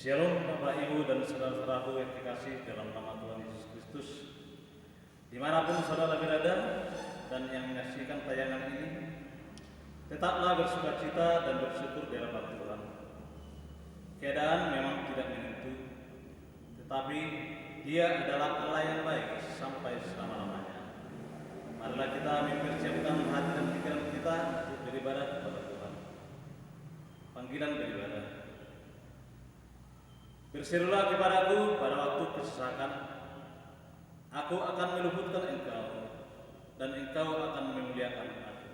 Shalom Bapak Ibu dan saudara-saudaraku yang dikasih dalam nama Tuhan Yesus Kristus. Dimanapun saudara berada dan yang menyaksikan tayangan ini, tetaplah bersukacita dan bersyukur di hadapan Tuhan. Keadaan memang tidak menentu, tetapi Dia adalah Allah yang baik sampai selama-lamanya. Marilah kita mempersiapkan hati dan pikiran kita untuk beribadah kepada Tuhan. Panggilan beribadah. Berserulah kepadaku pada waktu kesesakan, aku akan meluhutkan engkau, dan engkau akan memuliakan aku.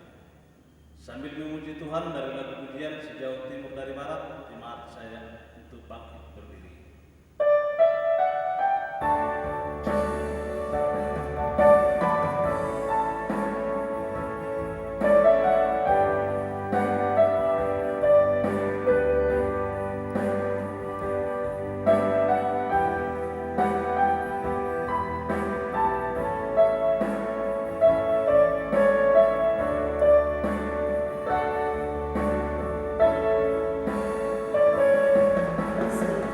Sambil memuji Tuhan dari lagu pujian sejauh timur dari barat, jemaat saya untuk bangkit berdiri. Sing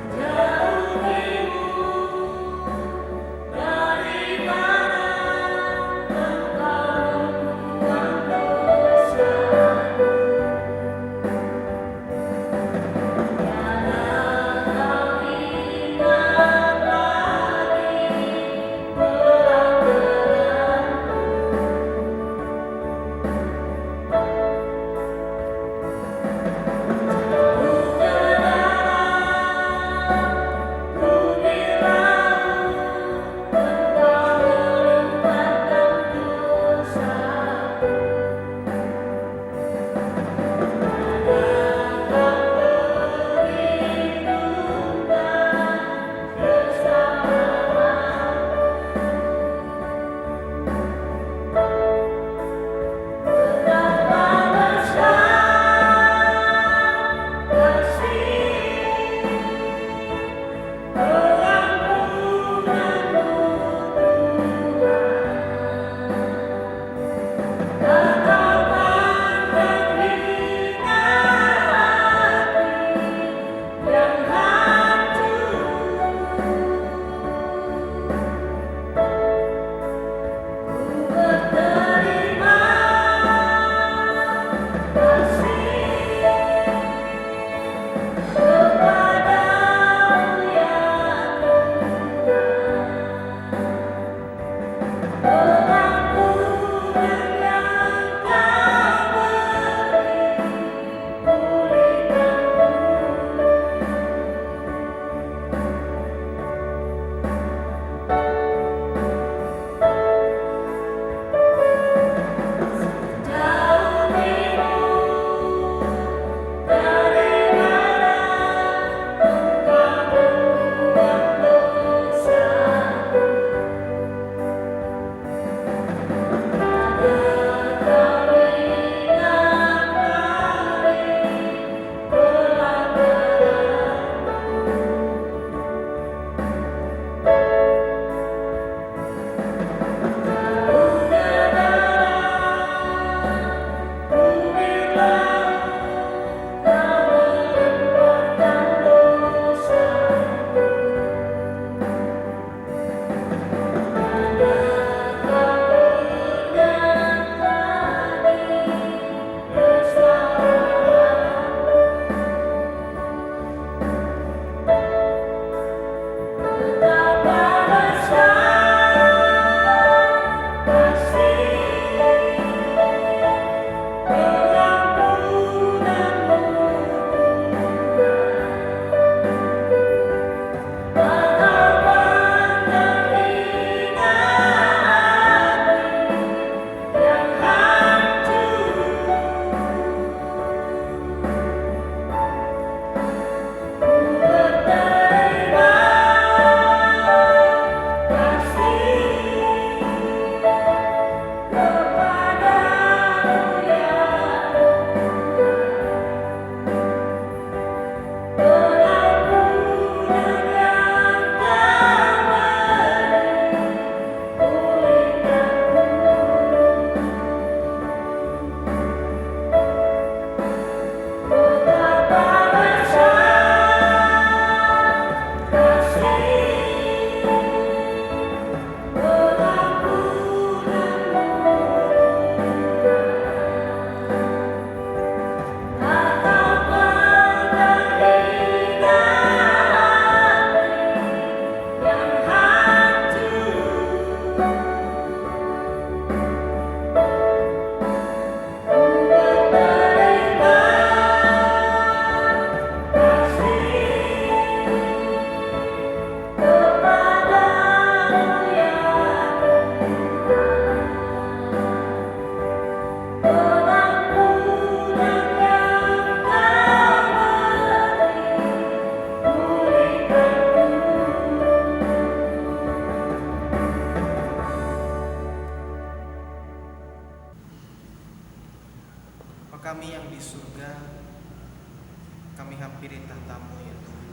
menghampiri tahta-Mu ya Tuhan.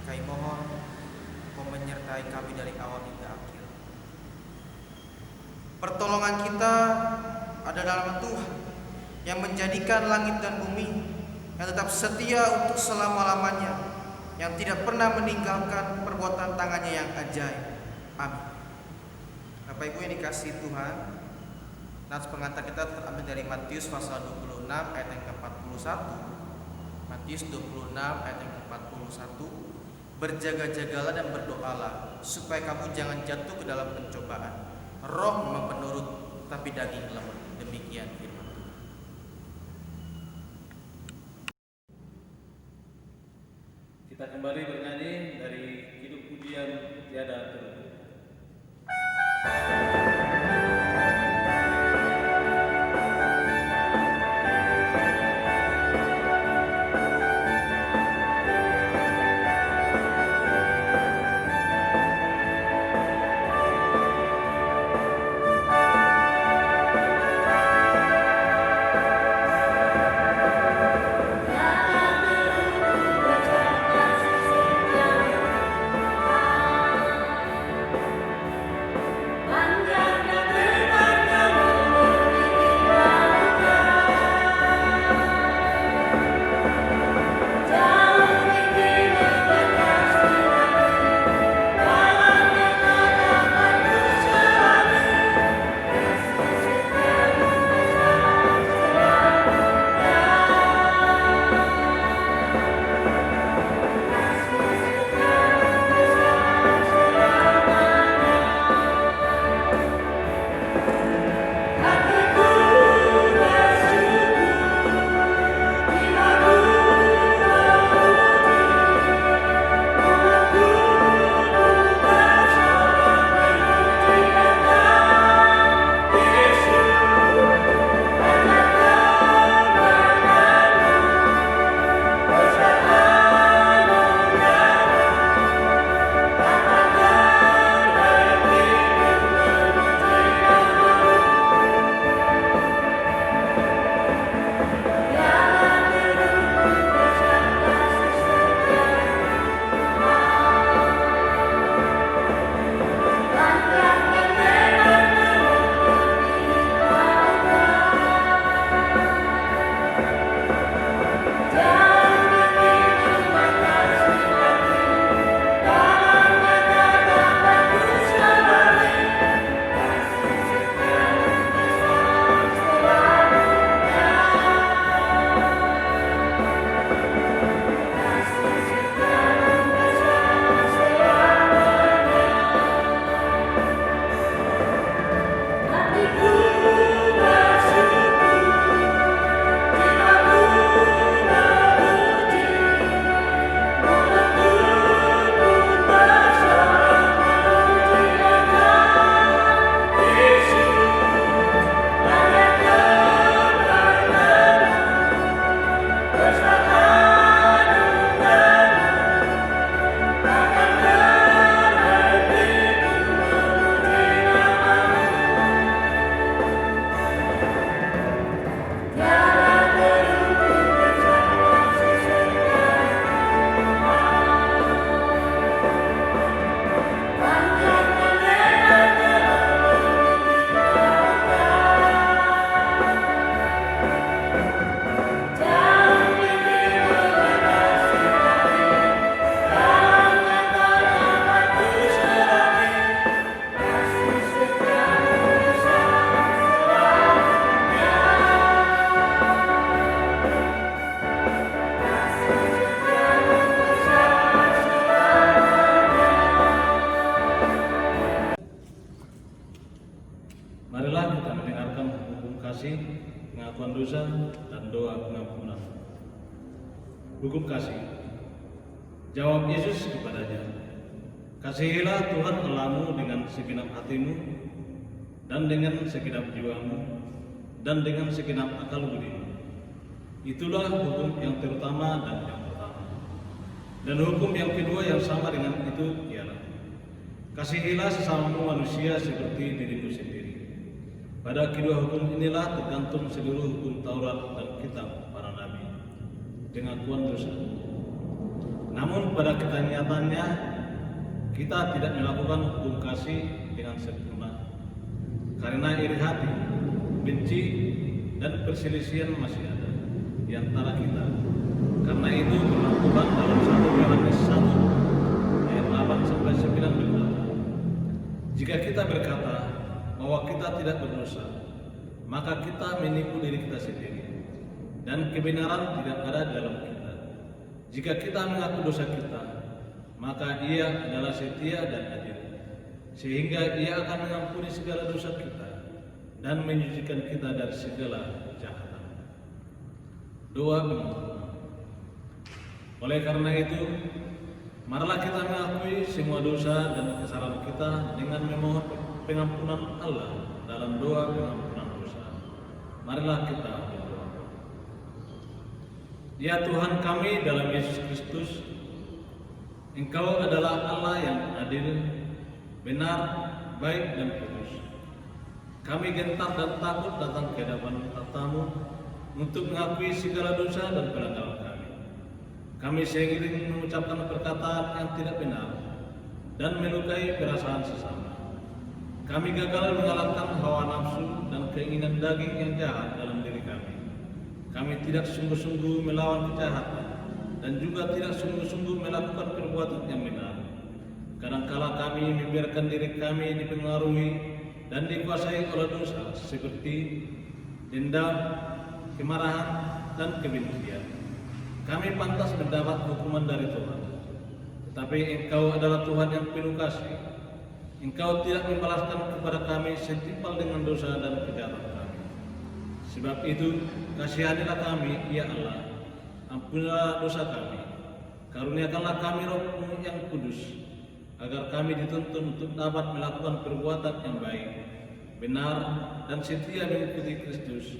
Kami mohon Kau menyertai kami dari awal hingga akhir. Pertolongan kita ada dalam Tuhan yang menjadikan langit dan bumi, yang tetap setia untuk selama-lamanya, yang tidak pernah meninggalkan perbuatan tangannya yang ajaib. Amin. Bapak Ibu yang dikasihi Tuhan, nats pengantar kita terambil dari Matius pasal 26 ayat yang ke-41. Matius 26 ayat yang ke-41. Berjaga-jagalah dan berdoalah supaya kamu jangan jatuh ke dalam pencobaan. Roh memang penurut, tapi daging lemah. Demikian firman Tuhan. Kita kembali bernyanyi dari Hidup Pujian Tiada Terhenti. Marilah kita mendengarkan hukum kasih, pengakuan dosa, dan doa pengampunan. Hukum kasih. Jawab Yesus kepadanya, kasihilah Tuhan Allahmu dengan segenap hatimu, dan dengan segenap jiwamu, dan dengan segenap akal budimu. Itulah hukum yang terutama dan yang pertama. Dan hukum yang kedua yang sama dengan itu ialah, kasihilah sesamamu manusia seperti dirimu sendiri. Pada kedua hukum inilah tergantung seluruh hukum Taurat dan kitab para nabi. pengakuan dosa. Namun pada kenyataannya kita tidak melakukan hukum kasih dengan sempurna, karena iri hati, benci, dan perselisihan masih ada di antara kita. Karena itu firman Tuhan dalam 1 Yohanes 1 ayat 8 sampai 9 berkata, jika kita berkata bahwa kita tidak berdosa, maka kita menipu diri kita sendiri, dan kebenaran tidak ada dalam kita. Jika kita mengaku dosa kita, maka Ia adalah setia dan adil, sehingga Ia akan mengampuni segala dosa kita dan menyucikan kita dari segala kejahatan. Doa penutup. Oleh karena itu, marilah kita mengakui semua dosa dan kesalahan kita dengan memohon pengampunan Allah dalam doa pengampunan dosa. Marilah kita berdoa. Ya Tuhan kami dalam Yesus Kristus, Engkau adalah Allah yang adil, benar, baik, dan kudus. Kami gentar dan takut datang ke hadapan tatamu untuk mengakui segala dosa dan pelanggaran kami. Kami seiring mengucapkan perkataan yang tidak benar dan melukai perasaan sesama. Kami gagal mengalahkan hawa nafsu dan keinginan daging yang jahat dalam diri kami. Kami tidak sungguh-sungguh melawan kejahatan dan juga tidak sungguh-sungguh melakukan perbuatan yang benar. Kadangkala kami membiarkan diri kami dipengaruhi dan dikuasai oleh dosa seperti dendam, kemarahan, dan kebencian. Kami pantas mendapat hukuman dari Tuhan, tetapi Engkau adalah Tuhan yang penuh kasih. Engkau tidak membalaskan kepada kami setimpal dengan dosa dan kejahatan kami. Sebab itu, kasihanilah kami, ya Allah, ampunilah dosa kami, karuniakanlah kami Roh-Mu yang kudus, agar kami dituntun untuk dapat melakukan perbuatan yang baik, benar, dan setia mengikuti Kristus,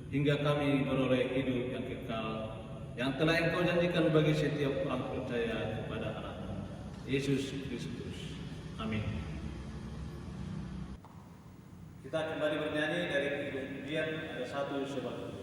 hingga kami beroleh hidup yang kekal, yang telah Engkau janjikan bagi setiap orang percaya kepada Anak-Mu, Yesus Kristus. Amin. Kita kembali bernyanyi dari pujian ada satu sebab.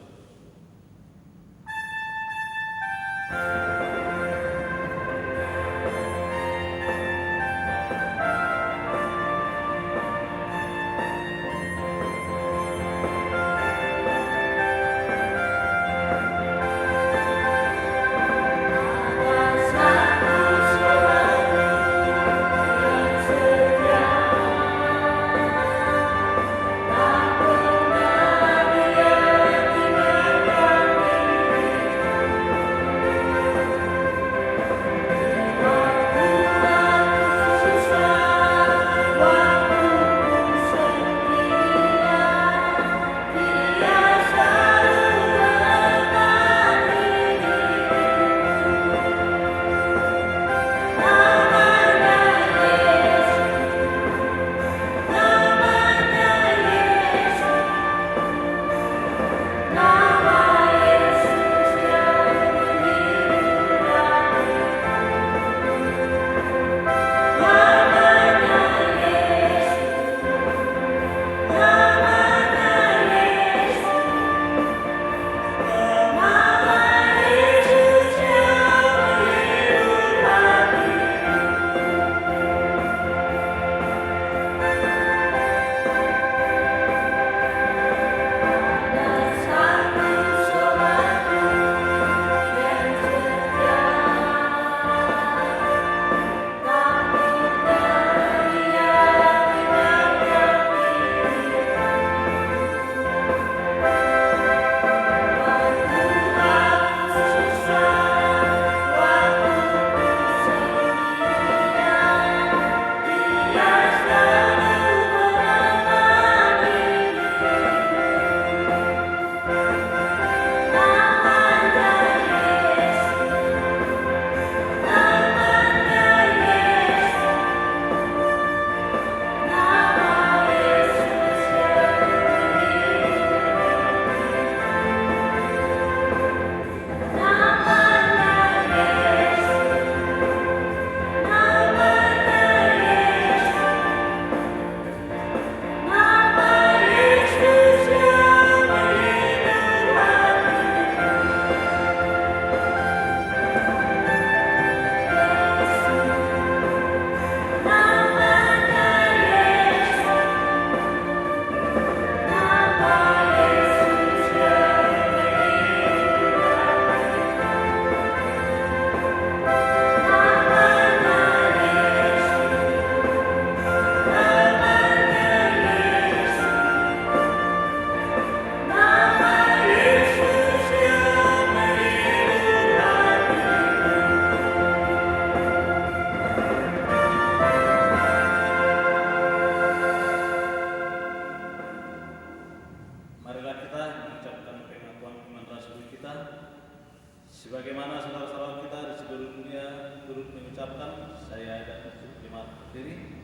Sebagaimana saudara-saudara kita di seluruh dunia turut mengucapkan, saya dan jemaat berdiri.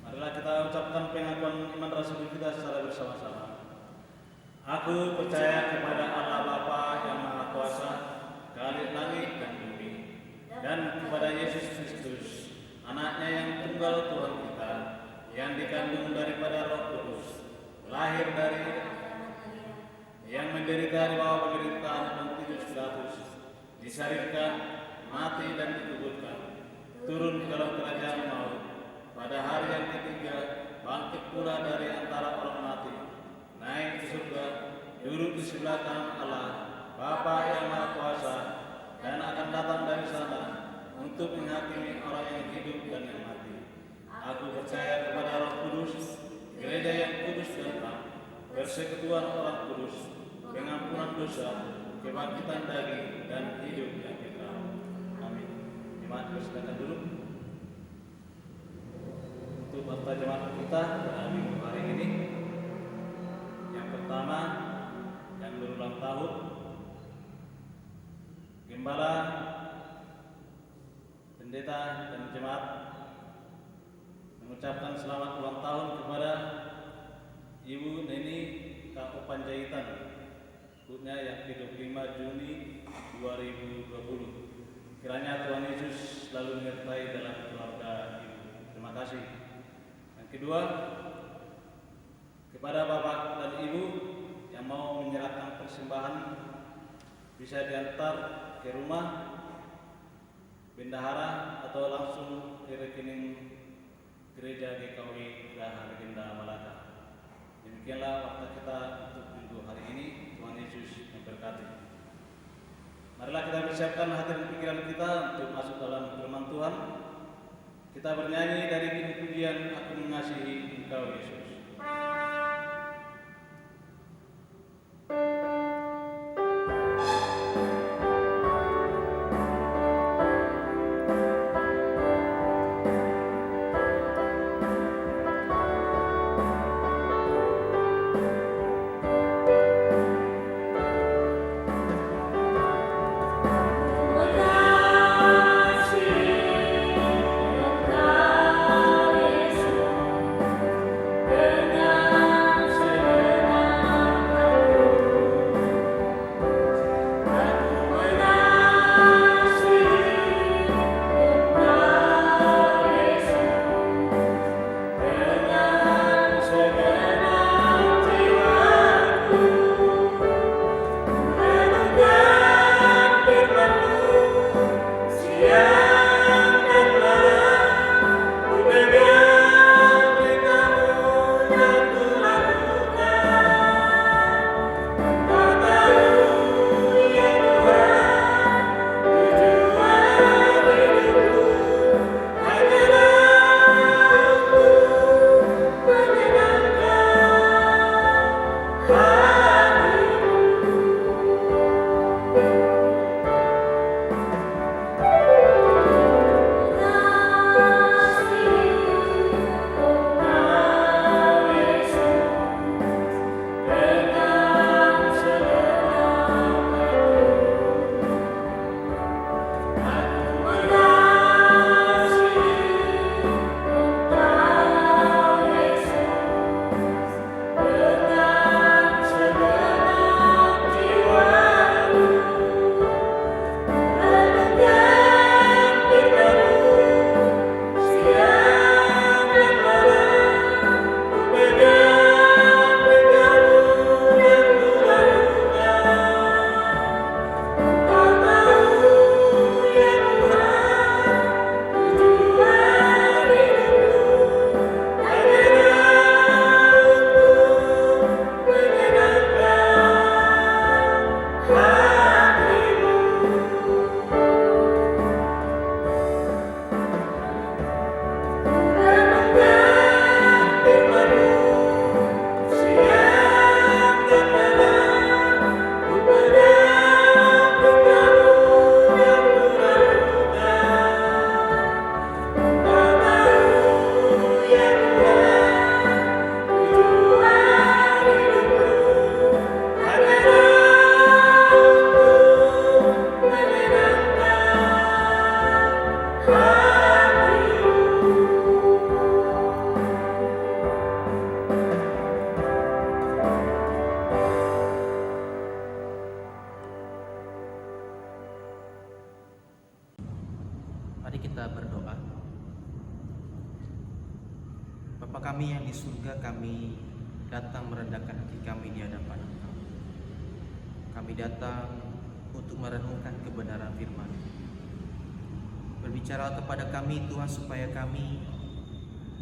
Marilah kita ucapkan pengakuan iman rasul kita secara bersama-sama. Aku percaya kepada Allah Bapa yang Maha Kuasa, Khalik langit dan bumi, dan kepada Yesus Kristus, Anaknya yang tunggal Tuhan kita, yang dikandung daripada Roh Kudus, lahir dari yang menderita di bawah pemerintahan Pontius Pilatus, disalibkan, mati dan dikuburkan, turun ke dalam kerajaan maut, pada hari yang ketiga bangkit pula dari antara orang mati, naik ke surga, duduk di sebelah kanan Allah, Bapa yang Maha Kuasa, dan akan datang dari sana untuk menghakimi orang yang hidup dan yang mati. Aku percaya kepada Roh Kudus, gereja yang kudus dan terang, persekutuan orang kudus, pengampunan dosa, kebangkitan daging, dan hidup yang kekal. Amin. Jemaat bersilakan duduk. Untuk peserta jemaat kita pada minggu hari ini, yang pertama yang berulang tahun, Gembala, pendeta dan jemaat mengucapkan selamat ulang tahun kepada Ibu Neni K.O. Panjaitan, hutnya yang ke-25 Juni 2020. Kiranya Tuhan Yesus selalu menyertai dalam keluarga Ibu. Terima kasih. Yang kedua, kepada Bapak dan Ibu yang mau menyerahkan persembahan, bisa diantar ke rumah bendahara atau langsung ke rekening Gereja GKW Geraha Legenda Malaka. Demikianlah waktu kita untuk minggu hari ini. Tuhan Yesus memberkati. Marilah kita persiapkan hati dan pikiran kita untuk masuk dalam firman Tuhan. Kita bernyanyi dari pujian Aku Mengasihi Engkau Yesus. Terima Mari kita berdoa. Bapa kami yang di surga, kami datang merendahkan hati kami di hadapan Engkau. Kami datang untuk merenungkan kebenaran firman. Berbicara kepada kami Tuhan, supaya kami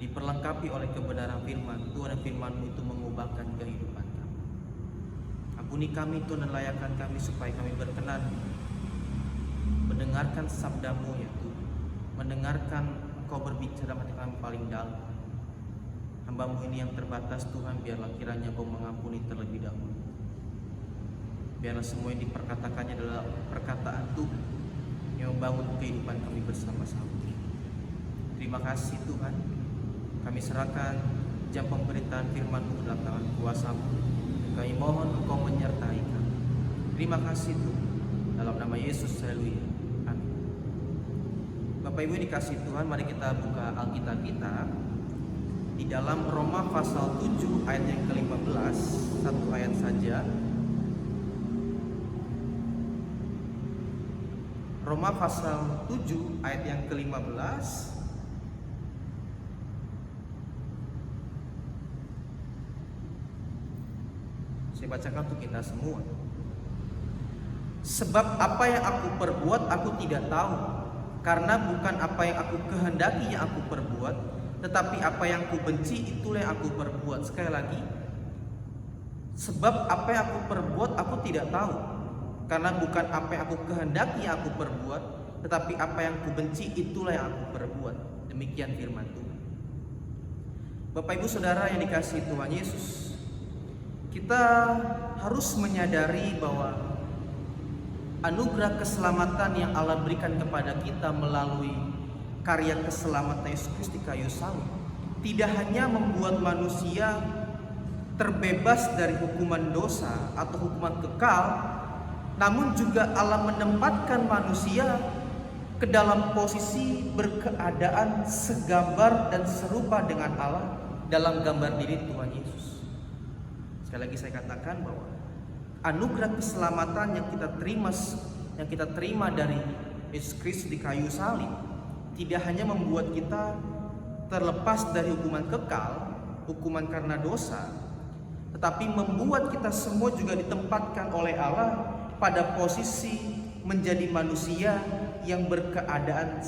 diperlengkapi oleh kebenaran firman Tuhan, dan firman-Mu itu mengubahkan kehidupan kami. Ampuni kami Tuhan, dan layakkan kami supaya kami berkenan mendengarkan sabda-Mu ya Tuhan, mendengarkan Engkau berbicara hati kami paling dalam. Hamba-Mu ini yang terbatas Tuhan, biarlah kiranya Engkau mengampuni terlebih dahulu. Biarlah semua yang diperkatakannya adalah perkataan Tuhan yang membangun kehidupan kami bersama-sama. Terima kasih Tuhan. Kami serahkan jam pemberitaan firman-Mu dalam tangan kuasa-Mu. Kami mohon Engkau menyertai kami. Terima kasih Tuhan. Dalam nama Yesus, haleluya. Amin. Bapak Ibu dikasih Tuhan, mari kita buka Alkitab kita di dalam Roma pasal 7 ayat yang ke-15, satu ayat saja. Roma pasal 7 ayat yang ke-15. Saya bacakan untuk kita semua. Sebab apa yang aku perbuat aku tidak tahu, karena bukan apa yang aku kehendaki yang aku perbuat, tetapi apa yang aku benci itulah yang aku perbuat. Sekali lagi, sebab apa yang aku perbuat aku tidak tahu, karena bukan apa yang aku kehendaki yang aku perbuat, tetapi apa yang aku benci itulah yang aku perbuat. Demikian firman Tuhan. Bapak Ibu Saudara yang dikasihi Tuhan Yesus, kita harus menyadari bahwa anugerah keselamatan yang Allah berikan kepada kita melalui karya keselamatan Yesus Kristus di kayu salib tidak hanya membuat manusia terbebas dari hukuman dosa atau hukuman kekal, namun juga Allah menempatkan manusia ke dalam posisi berkeadaan segambar dan serupa dengan Allah dalam gambar diri Tuhan Yesus. Sekali lagi saya katakan bahwa anugerah keselamatan yang kita terima dari Yesus Kristus di kayu salib tidak hanya membuat kita terlepas dari hukuman kekal, hukuman karena dosa, tetapi membuat kita semua juga ditempatkan oleh Allah pada posisi menjadi manusia yang berkeadaan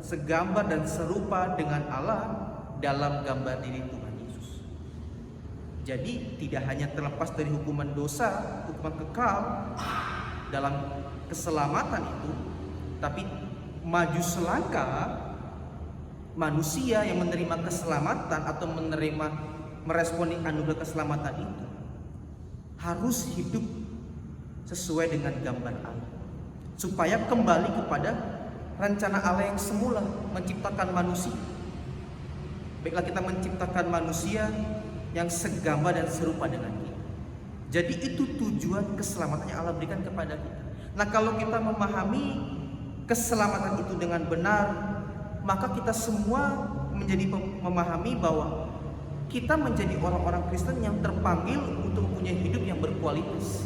segambar dan serupa dengan Allah dalam gambar diri Tuhan Yesus. Jadi tidak hanya terlepas dari hukuman dosa, hukuman kekal dalam keselamatan itu, tapi maju selangkah manusia yang menerima keselamatan atau meresponi anugerah keselamatan itu harus hidup sesuai dengan gambar Allah, supaya kembali kepada rencana Allah yang semula menciptakan manusia. Baiklah, kita menciptakan manusia yang segambar dan serupa dengan kita. Jadi itu tujuan keselamatan yang Allah berikan kepada kita. Nah, kalau kita memahami keselamatan itu dengan benar, maka kita semua memahami bahwa kita menjadi orang-orang Kristen yang terpanggil untuk mempunyai hidup yang berkualitas.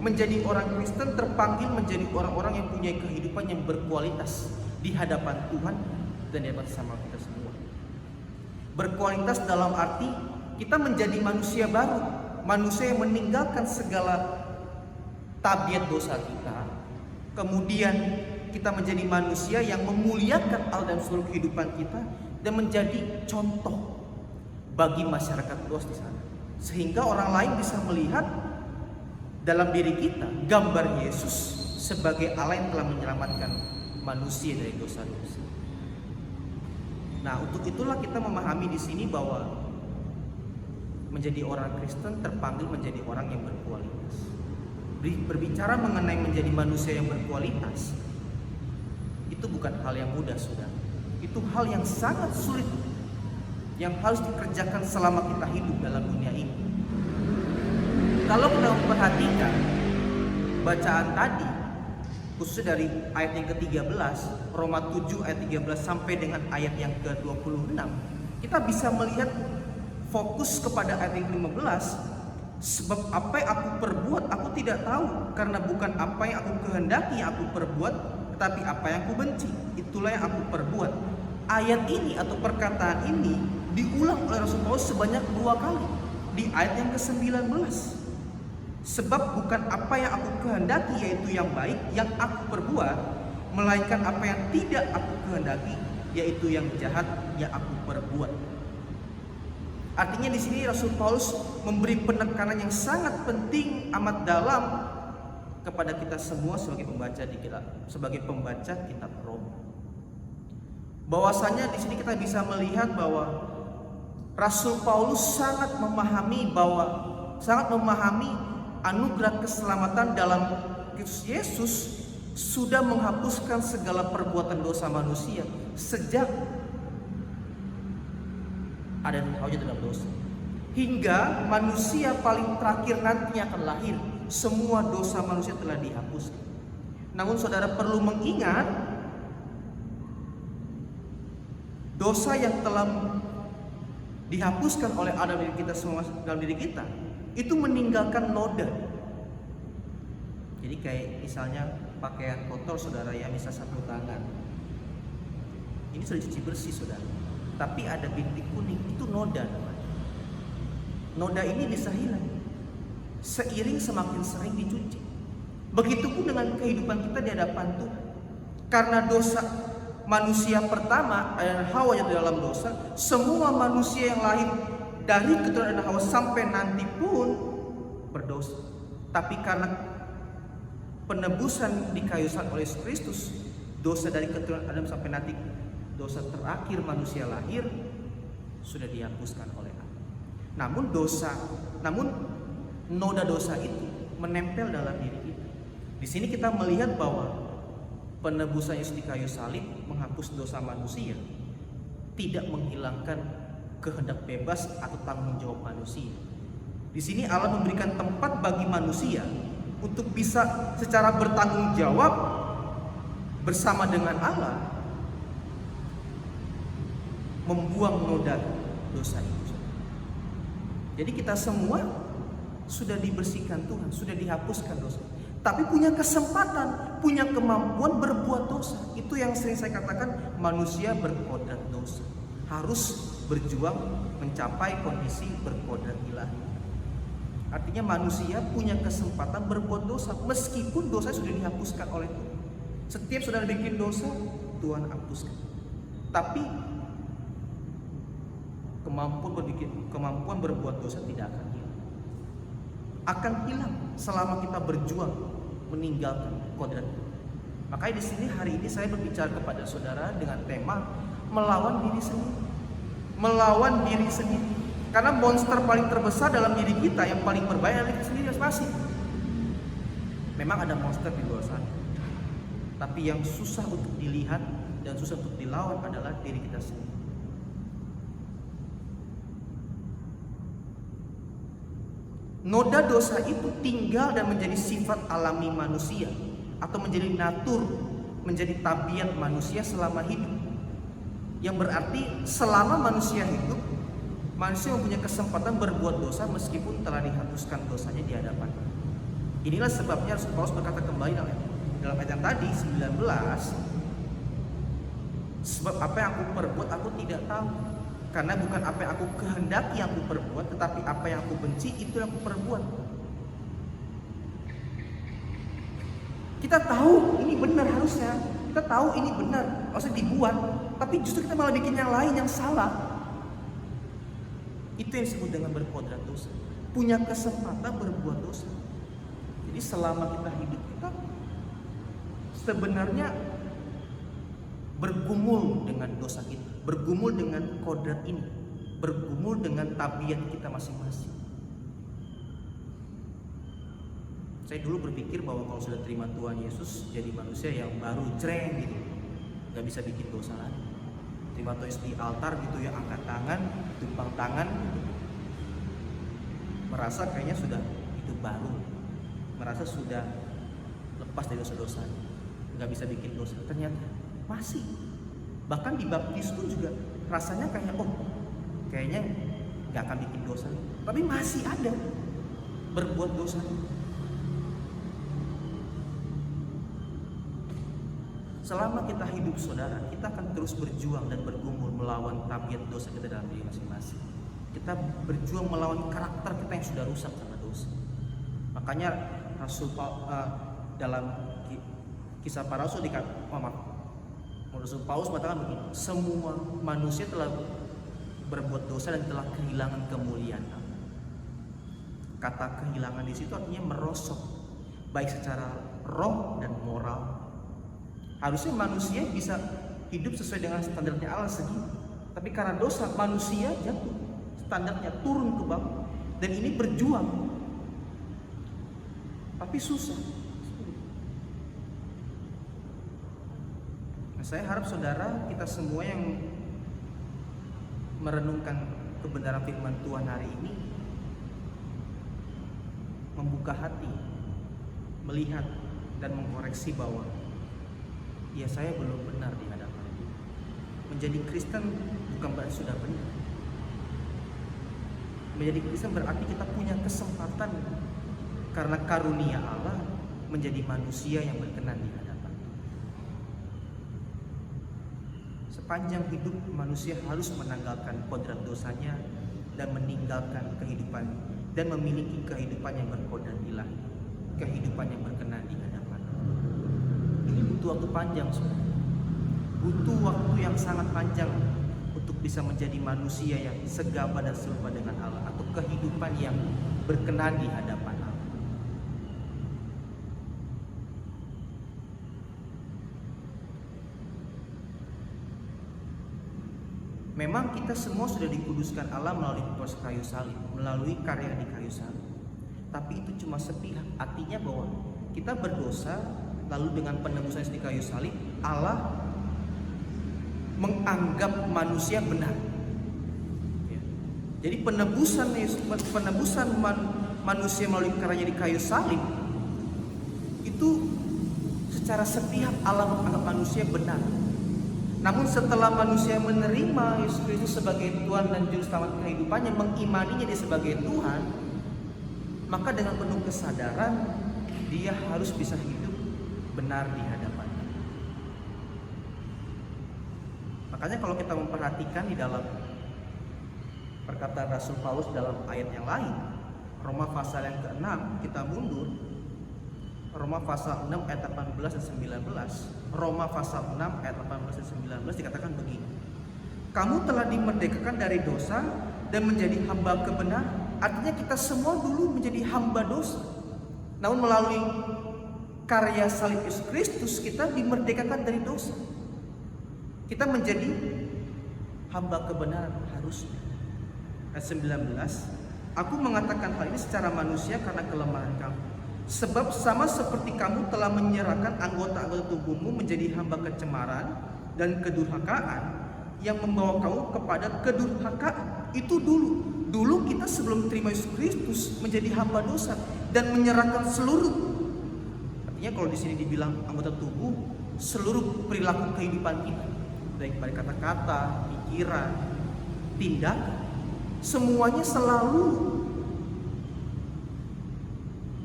Menjadi orang Kristen terpanggil menjadi orang-orang yang punya kehidupan yang berkualitas di hadapan Tuhan dan di hadapan sama kita semua. Berkualitas dalam arti kita menjadi manusia baru, manusia yang meninggalkan segala tabiat dosa kita. Kemudian kita menjadi manusia yang memuliakan Allah dalam seluruh kehidupan kita dan menjadi contoh bagi masyarakat luas di sana, sehingga orang lain bisa melihat dalam diri kita gambar Yesus sebagai Allah yang telah menyelamatkan manusia dari dosa-dosa. Nah, untuk itulah kita memahami di sini bahwa menjadi orang Kristen terpanggil menjadi orang yang berkualitas. Berbicara mengenai menjadi manusia yang berkualitas, itu bukan hal yang mudah, saudara. Itu hal yang sangat sulit yang harus dikerjakan selama kita hidup dalam dunia ini. Kalau kita memperhatikan bacaan tadi, khususnya dari ayat yang ke-13, Roma 7 ayat 13 sampai dengan ayat yang ke-26, kita bisa melihat fokus kepada ayat yang ke-15. Sebab apa yang aku perbuat aku tidak tahu, karena bukan apa yang aku kehendaki yang aku perbuat, tetapi apa yang aku benci, itulah yang aku perbuat. Ayat ini atau perkataan ini diulang oleh Rasul Paulus sebanyak 2 kali di ayat yang ke-19. Sebab bukan apa yang aku kehendaki, yaitu yang baik, yang aku perbuat, melainkan apa yang tidak aku kehendaki, yaitu yang jahat, yang aku perbuat. Artinya di sini Rasul Paulus memberi penekanan yang sangat penting, amat dalam kepada kita semua sebagai pembaca kitab Roma. Bahwasanya di sini kita bisa melihat bahwa Rasul Paulus sangat memahami anugerah keselamatan dalam Kristus Yesus sudah menghapuskan segala perbuatan dosa manusia sejak Adam dan Hawa dalam dosa, hingga manusia paling terakhir nantinya akan lahir, semua dosa manusia telah dihapuskan. Namun saudara perlu mengingat, dosa yang telah dihapuskan oleh Adam dan kita semua dalam diri kita itu meninggalkan noda. Jadi kayak misalnya pakaian kotor saudara ya, misal sapu tangan, ini sudah dicuci bersih saudara, tapi ada bintik kuning, itu noda. Noda ini bisa hilang seiring semakin sering dicuci. Begitupun dengan kehidupan kita di hadapan Tuhan. Karena dosa manusia pertama, Adam dan Hawa yang dalam dosa, semua manusia yang lahir dari keturunan Adam dan Hawa sampai nanti pun berdosa. Tapi karena penebusan di kayu salib oleh Yesus Kristus, dosa dari keturunan Adam sampai nanti dosa terakhir manusia lahir sudah dihapuskan oleh Allah. Namun noda dosa itu menempel dalam diri kita. Di sini kita melihat bahwa penebusan Yesus di kayu salib menghapus dosa manusia, tidak menghilangkan kehendak bebas atau tanggung jawab manusia. Di sini Allah memberikan tempat bagi manusia untuk bisa secara bertanggung jawab bersama dengan Allah membuang noda dosa itu. Jadi kita semua sudah dibersihkan Tuhan, sudah dihapuskan dosa, tapi punya kesempatan, punya kemampuan berbuat dosa. Itu yang sering saya katakan, manusia berkodrat dosa, harus berjuang mencapai kondisi berkodrat ilahi. Artinya manusia punya kesempatan berbuat dosa meskipun dosa sudah dihapuskan oleh Tuhan. Setiap saudara bikin dosa, Tuhan hapuskan. Tapi kemampuan berbuat dosa tidak akan hilang. Akan hilang selama kita berjuang meninggalkan kodrat. Makanya di sini hari ini saya berbicara kepada saudara dengan tema melawan diri sendiri. Melawan diri sendiri. Karena monster paling terbesar dalam diri kita yang paling berbahaya adalah diri sendiri masing-masing. Memang ada monster di luar sana, tapi yang susah untuk dilihat dan susah untuk dilawan adalah diri kita sendiri. Noda dosa itu tinggal dan menjadi sifat alami manusia atau menjadi natur, menjadi tabiat manusia selama hidup. Yang berarti selama manusia hidup, manusia mempunyai kesempatan berbuat dosa meskipun telah dihapuskan dosanya di hadapan. Inilah sebabnya Rasul Paulus berkata kembali dalam ayat yang tadi 19, sebab apa yang aku perbuat aku tidak tahu. Karena bukan apa yang aku kehendaki yang aku perbuat, tetapi apa yang aku benci itu yang aku perbuat. Kita tahu ini benar harusnya, kita tahu ini benar, harusnya dibuat, tapi justru kita malah bikin yang lain yang salah. Itu yang disebut dengan berkodrat dosa. Punya kesempatan berbuat dosa. Jadi selama kita hidup, kita sebenarnya bergumul dengan dosa kita, bergumul dengan kodrat ini, bergumul dengan tabiat kita masing-masing. Saya dulu berpikir bahwa kalau sudah terima Tuhan Yesus jadi manusia yang baru jreng gitu, gak bisa bikin dosa lagi. Terima Tuhan Yesus di altar gitu ya, angkat tangan, tumpang tangan gitu. Merasa kayaknya sudah hidup baru, merasa sudah lepas dari dosa-dosa, gak bisa bikin dosa. Ternyata masih, bahkan di baptis pun juga rasanya kayaknya gak akan bikin dosa, tapi masih ada berbuat dosa. Selama kita hidup saudara, kita akan terus berjuang dan bergumul melawan tabiat dosa kita dalam diri masing-masing. Kita berjuang melawan karakter kita yang sudah rusak karena dosa. Makanya dalam kisah para rasul Rasul Paulus mengatakan begini, semua manusia telah berbuat dosa dan telah kehilangan kemuliaan Allah. Kata kehilangan di situ artinya merosot, baik secara roh dan moral. Harusnya manusia bisa hidup sesuai dengan standarnya Allah segitu, tapi karena dosa manusia jatuh, standarnya turun ke bawah, dan ini berjuang, tapi susah. Nah, saya harap saudara, kita semua yang merenungkan kebenaran firman Tuhan hari ini membuka hati, melihat dan mengkoreksi bahwa ya saya belum benar di hadapan Tuhan. Menjadi Kristen bukan berarti sudah benar. Menjadi Kristen berarti kita punya kesempatan karena karunia Allah menjadi manusia yang berkenan di hadapan Tuhan. Sepanjang hidup manusia harus menanggalkan kodrat dosanya dan meninggalkan kehidupan dan memiliki kehidupan yang berkodrat ilahi, kehidupan yang berkenan di hadapan Allah. Ini butuh waktu panjang, saudara. Butuh waktu yang sangat panjang untuk bisa menjadi manusia yang segama dan serupa dengan Allah, atau kehidupan yang berkenan di hadapan Allah. Memang kita semua sudah dikuduskan Allah melalui proses kayu salib, melalui karya di kayu salib. Tapi itu cuma sepihak, artinya bahwa kita berdosa, lalu dengan penebusan di kayu salib, Allah menganggap manusia benar. Jadi penebusan manusia melalui karyanya di kayu salib itu secara sepihak Allah menganggap manusia benar. Namun setelah manusia menerima Yesus Kristus sebagai Tuhan dan Juru Selamat kehidupannya, mengimaninya dia sebagai Tuhan, maka dengan penuh kesadaran dia harus bisa hidup benar di hadapannya. Makanya kalau kita memperhatikan di dalam perkataan Rasul Paulus dalam ayat yang lain, Roma pasal yang ke-6, kita mundur, Roma pasal 6 ayat 18 dan 19. Roma pasal 6 ayat 18 dan 19 dikatakan begini, kamu telah dimerdekakan dari dosa dan menjadi hamba kebenaran. Artinya kita semua dulu menjadi hamba dosa, namun melalui karya salib Yesus Kristus kita dimerdekakan dari dosa. Kita menjadi hamba kebenaran harusnya. Ayat 19, aku mengatakan hal ini secara manusia karena kelemahan kamu. Sebab sama seperti kamu telah menyerahkan anggota-anggota tubuhmu menjadi hamba kecemaran dan kedurhakaan yang membawa kamu kepada kedurhakaan. Itu dulu kita sebelum terima Yesus Kristus menjadi hamba dosa dan menyerahkan seluruh. Artinya kalau di sini dibilang anggota tubuh, seluruh perilaku kehidupan kita, baik dari kata-kata, pikiran, tindakan, semuanya selalu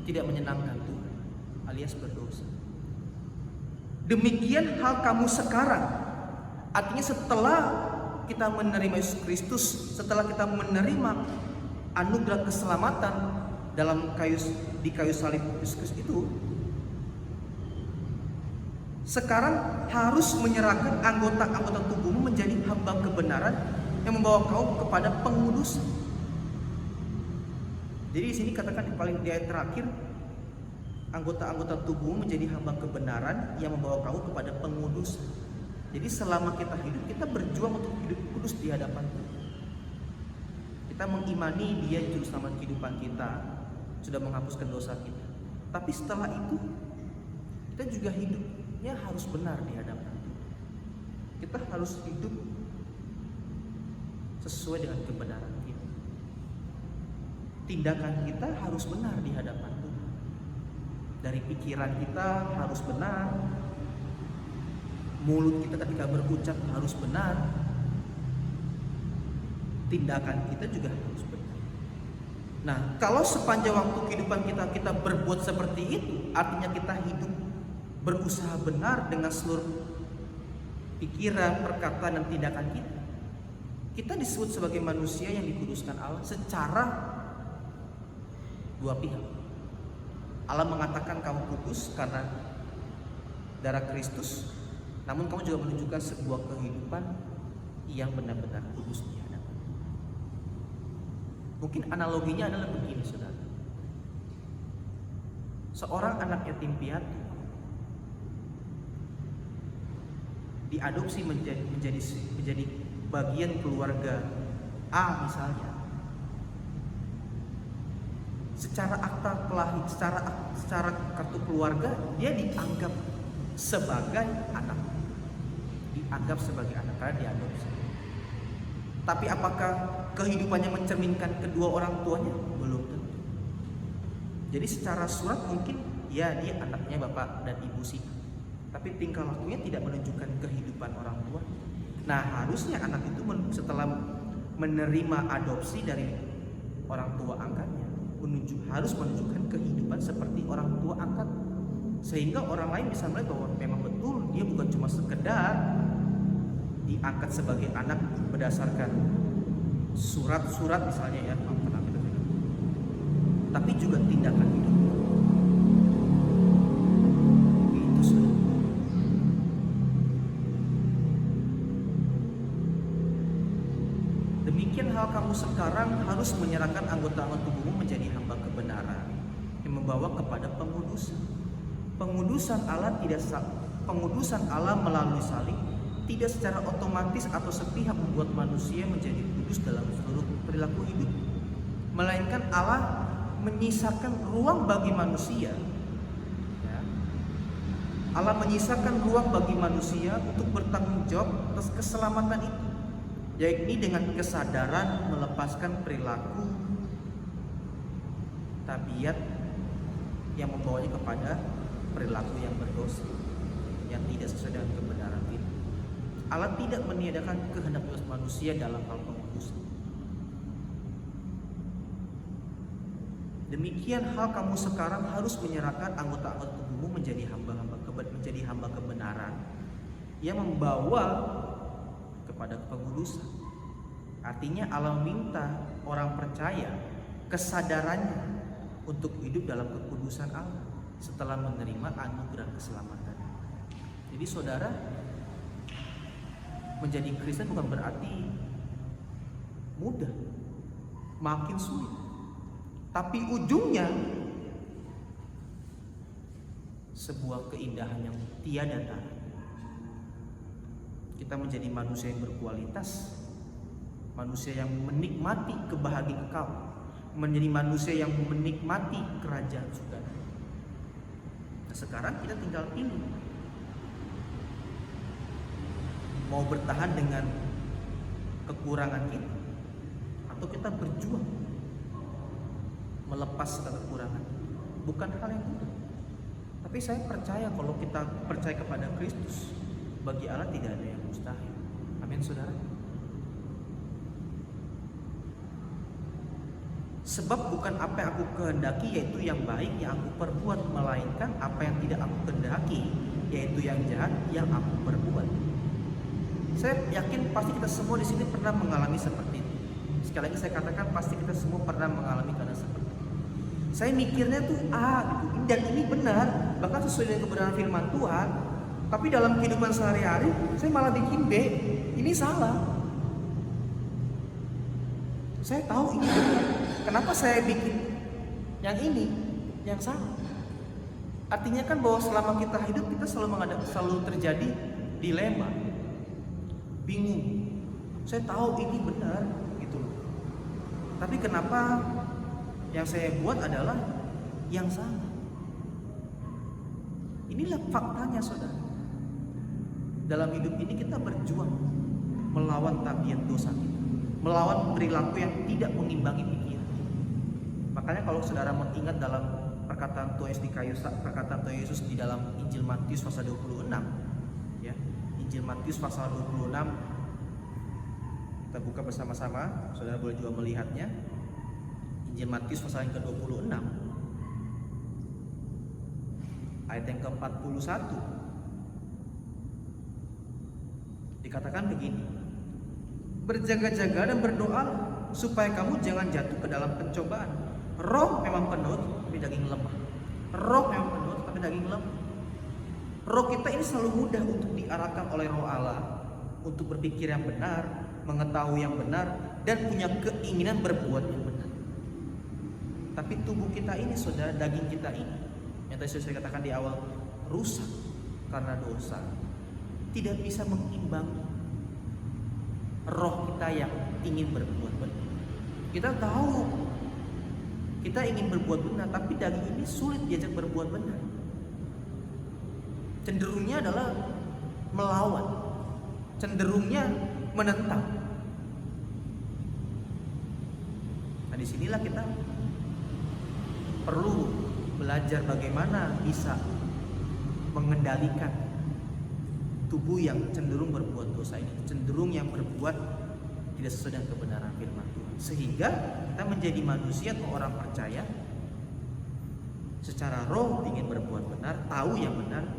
tidak menyenangkan Tuhan, alias berdosa. Demikian hal kamu sekarang. Artinya setelah kita menerima Yesus Kristus, setelah kita menerima anugerah keselamatan di kayu salib Yesus Kristus itu, sekarang harus menyerahkan anggota-anggota tubuhmu menjadi hamba kebenaran yang membawa kau kepada pengudusan. Jadi di sini katakan di ayat terakhir, anggota-anggota tubuhmu menjadi hamba kebenaran yang membawa kau kepada pengudusan. Jadi selama kita hidup, kita berjuang untuk hidup kudus di hadapan Tuhan. Kita mengimani Dia Juru Selamat kehidupan kita, sudah menghapuskan dosa kita. Tapi setelah itu, kita juga hidupnya harus benar di hadapan Tuhan. Kita harus hidup sesuai dengan kebenaran kita. Tindakan kita harus benar di hadapan Tuhan. Dari pikiran kita harus benar, mulut kita ketika berucap harus benar, tindakan kita juga harus benar. Nah, kalau sepanjang waktu kehidupan kita berbuat seperti itu, artinya kita hidup berusaha benar dengan seluruh pikiran, perkataan, dan tindakan kita. Kita disebut sebagai manusia yang dikuduskan Allah secara dua pihak. Allah mengatakan kamu kudus karena darah Kristus, namun kamu juga menunjukkan sebuah kehidupan yang benar-benar kudus di hadapan. Mungkin analoginya adalah begini, saudara. Seorang anak yatim piatu diadopsi menjadi bagian keluarga A misalnya. Secara akta kelahiran, secara kartu keluarga dia dianggap sebagai anak, karena diadopsi. Tapi apakah kehidupannya mencerminkan kedua orang tuanya? Belum tentu. Jadi secara surat mungkin ya dia anaknya bapak dan ibu sih, tapi tingkah lakunya tidak menunjukkan kehidupan orang tua. Nah, harusnya anak itu setelah menerima adopsi dari orang tua angkatnya harus menunjukkan kehidupan seperti orang tua angkat, sehingga orang lain bisa melihat bahwa memang betul dia bukan cuma sekedar diangkat sebagai anak berdasarkan surat-surat misalnya ya, tapi juga tindakan hidup. Itu sudah. Demikian hal kamu sekarang harus menyerahkan anggota-anggota tubuhmu menjadi hamba kebenaran yang membawa kepada pengudusan. Pengudusan Allah melalui salib tidak secara otomatis atau sepihak membuat manusia menjadi kudus dalam seluruh perilaku hidup, melainkan Allah menyisakan ruang bagi manusia. Allah menyisakan ruang bagi manusia untuk bertanggung jawab atas keselamatan itu, yakni dengan kesadaran melepaskan perilaku tabiat yang membawanya kepada perilaku yang berdosa, yang tidak sesuai dengan kebenaran itu. Allah tidak meniadakan kehendak manusia dalam hal pengudusan. Demikian hal kamu sekarang harus menyerahkan anggota-anggota tubuhmu menjadi hamba kebenaran yang membawa kepada pengudusan. Artinya Allah minta orang percaya kesadarannya untuk hidup dalam kekudusan Allah setelah menerima anugerah keselamatan. Jadi saudara, menjadi Kristen bukan berarti mudah, makin sulit. Tapi ujungnya sebuah keindahan yang tiada tara. Kita menjadi manusia yang berkualitas, manusia yang menikmati kebahagiaan kekal, menjadi manusia yang menikmati kerajaan surga. Nah, sekarang kita tinggal pilih, mau bertahan dengan kekurangan kita atau kita berjuang melepas segala kekurangan. Bukan hal yang mudah, tapi saya percaya kalau kita percaya kepada Kristus, bagi Allah tidak ada yang mustahil. Amin, saudara. Sebab bukan apa yang aku kehendaki yaitu yang baik yang aku perbuat, melainkan apa yang tidak aku kehendaki yaitu yang jahat yang aku perbuat. Saya yakin pasti kita semua di sini pernah mengalami seperti itu. Sekali lagi saya katakan, pasti kita semua pernah mengalami keadaan seperti itu. Saya mikirnya tuh gitu, dan ini benar, bahkan sesuai dengan kebenaran firman Tuhan. Tapi dalam kehidupan sehari-hari saya malah bikin B, ini salah. Saya tahu ini benar, kenapa saya bikin yang ini yang salah? Artinya kan bahwa selama kita hidup kita selalu terjadi dilema, bingung. Saya tahu ini benar gitu loh. Tapi kenapa yang saya buat adalah yang salah? Inilah faktanya, saudara. Dalam hidup ini kita berjuang melawan tabiat dosa kita, melawan perilaku yang tidak mengimbangi pikiran. Makanya kalau saudara mengingat dalam perkataan Tuhan Yesus di dalam Injil Matius pasal 26, ya, Injil Matius pasal 26, kita buka bersama-sama, saudara boleh juga melihatnya. Injil Matius pasal yang ke-26. ayat yang ke-41 dikatakan begini, berjaga-jaga dan berdoa supaya kamu jangan jatuh ke dalam pencobaan. Roh memang penuh tapi daging lemah. Roh memang penuh tapi daging lemah. Roh kita ini selalu mudah untuk diarahkan oleh Roh Allah untuk berpikir yang benar, mengetahui yang benar, dan punya keinginan berbuat yang benar. Tapi tubuh kita ini, saudara, daging kita ini, yang tadi saya katakan di awal, rusak karena dosa, tidak bisa mengimbangi roh kita yang ingin berbuat benar. Kita tahu kita ingin berbuat benar, tapi daging ini sulit diajak berbuat benar. Cenderungnya adalah melawan, cenderungnya menentang. Nah, disinilah kita perlu belajar bagaimana bisa mengendalikan tubuh yang cenderung berbuat dosa ini, cenderung yang berbuat tidak sesuai dengan kebenaran firman Tuhan, sehingga kita menjadi manusia atau orang percaya secara roh ingin berbuat benar, tahu yang benar,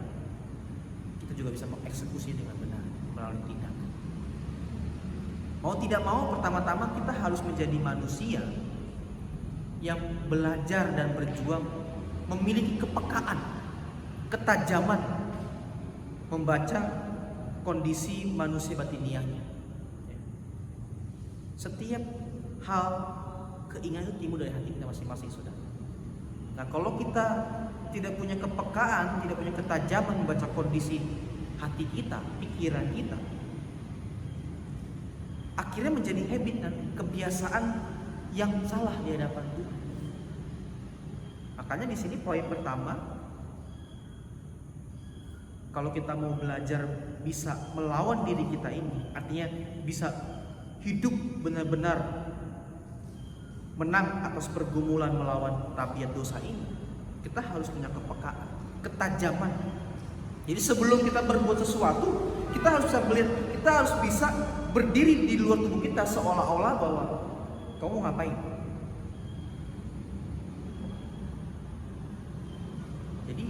kita juga bisa mengeksekusi dengan benar melalui tindakan. Mau tidak mau, pertama-tama kita harus menjadi manusia yang belajar dan berjuang, memiliki kepekaan, ketajaman membaca kondisi manusia batiniahnya. Setiap hal keinginan itu timbul dari hati kita masing-masing, saudara. Nah, kalau kita tidak punya kepekaan, tidak punya ketajaman membaca kondisi hati kita, pikiran kita, akhirnya menjadi habit dan kebiasaan yang salah di hadapan Tuhan. Makanya di sini poin pertama, kalau kita mau belajar bisa melawan diri kita ini, artinya bisa hidup benar-benar menang atas pergumulan melawan tabiat dosa ini, kita harus punya kepekaan, ketajaman. Jadi sebelum kita berbuat sesuatu, kita harus bisa melihat, kita harus bisa berdiri di luar tubuh kita seolah-olah bahwa kamu ngapain. Jadi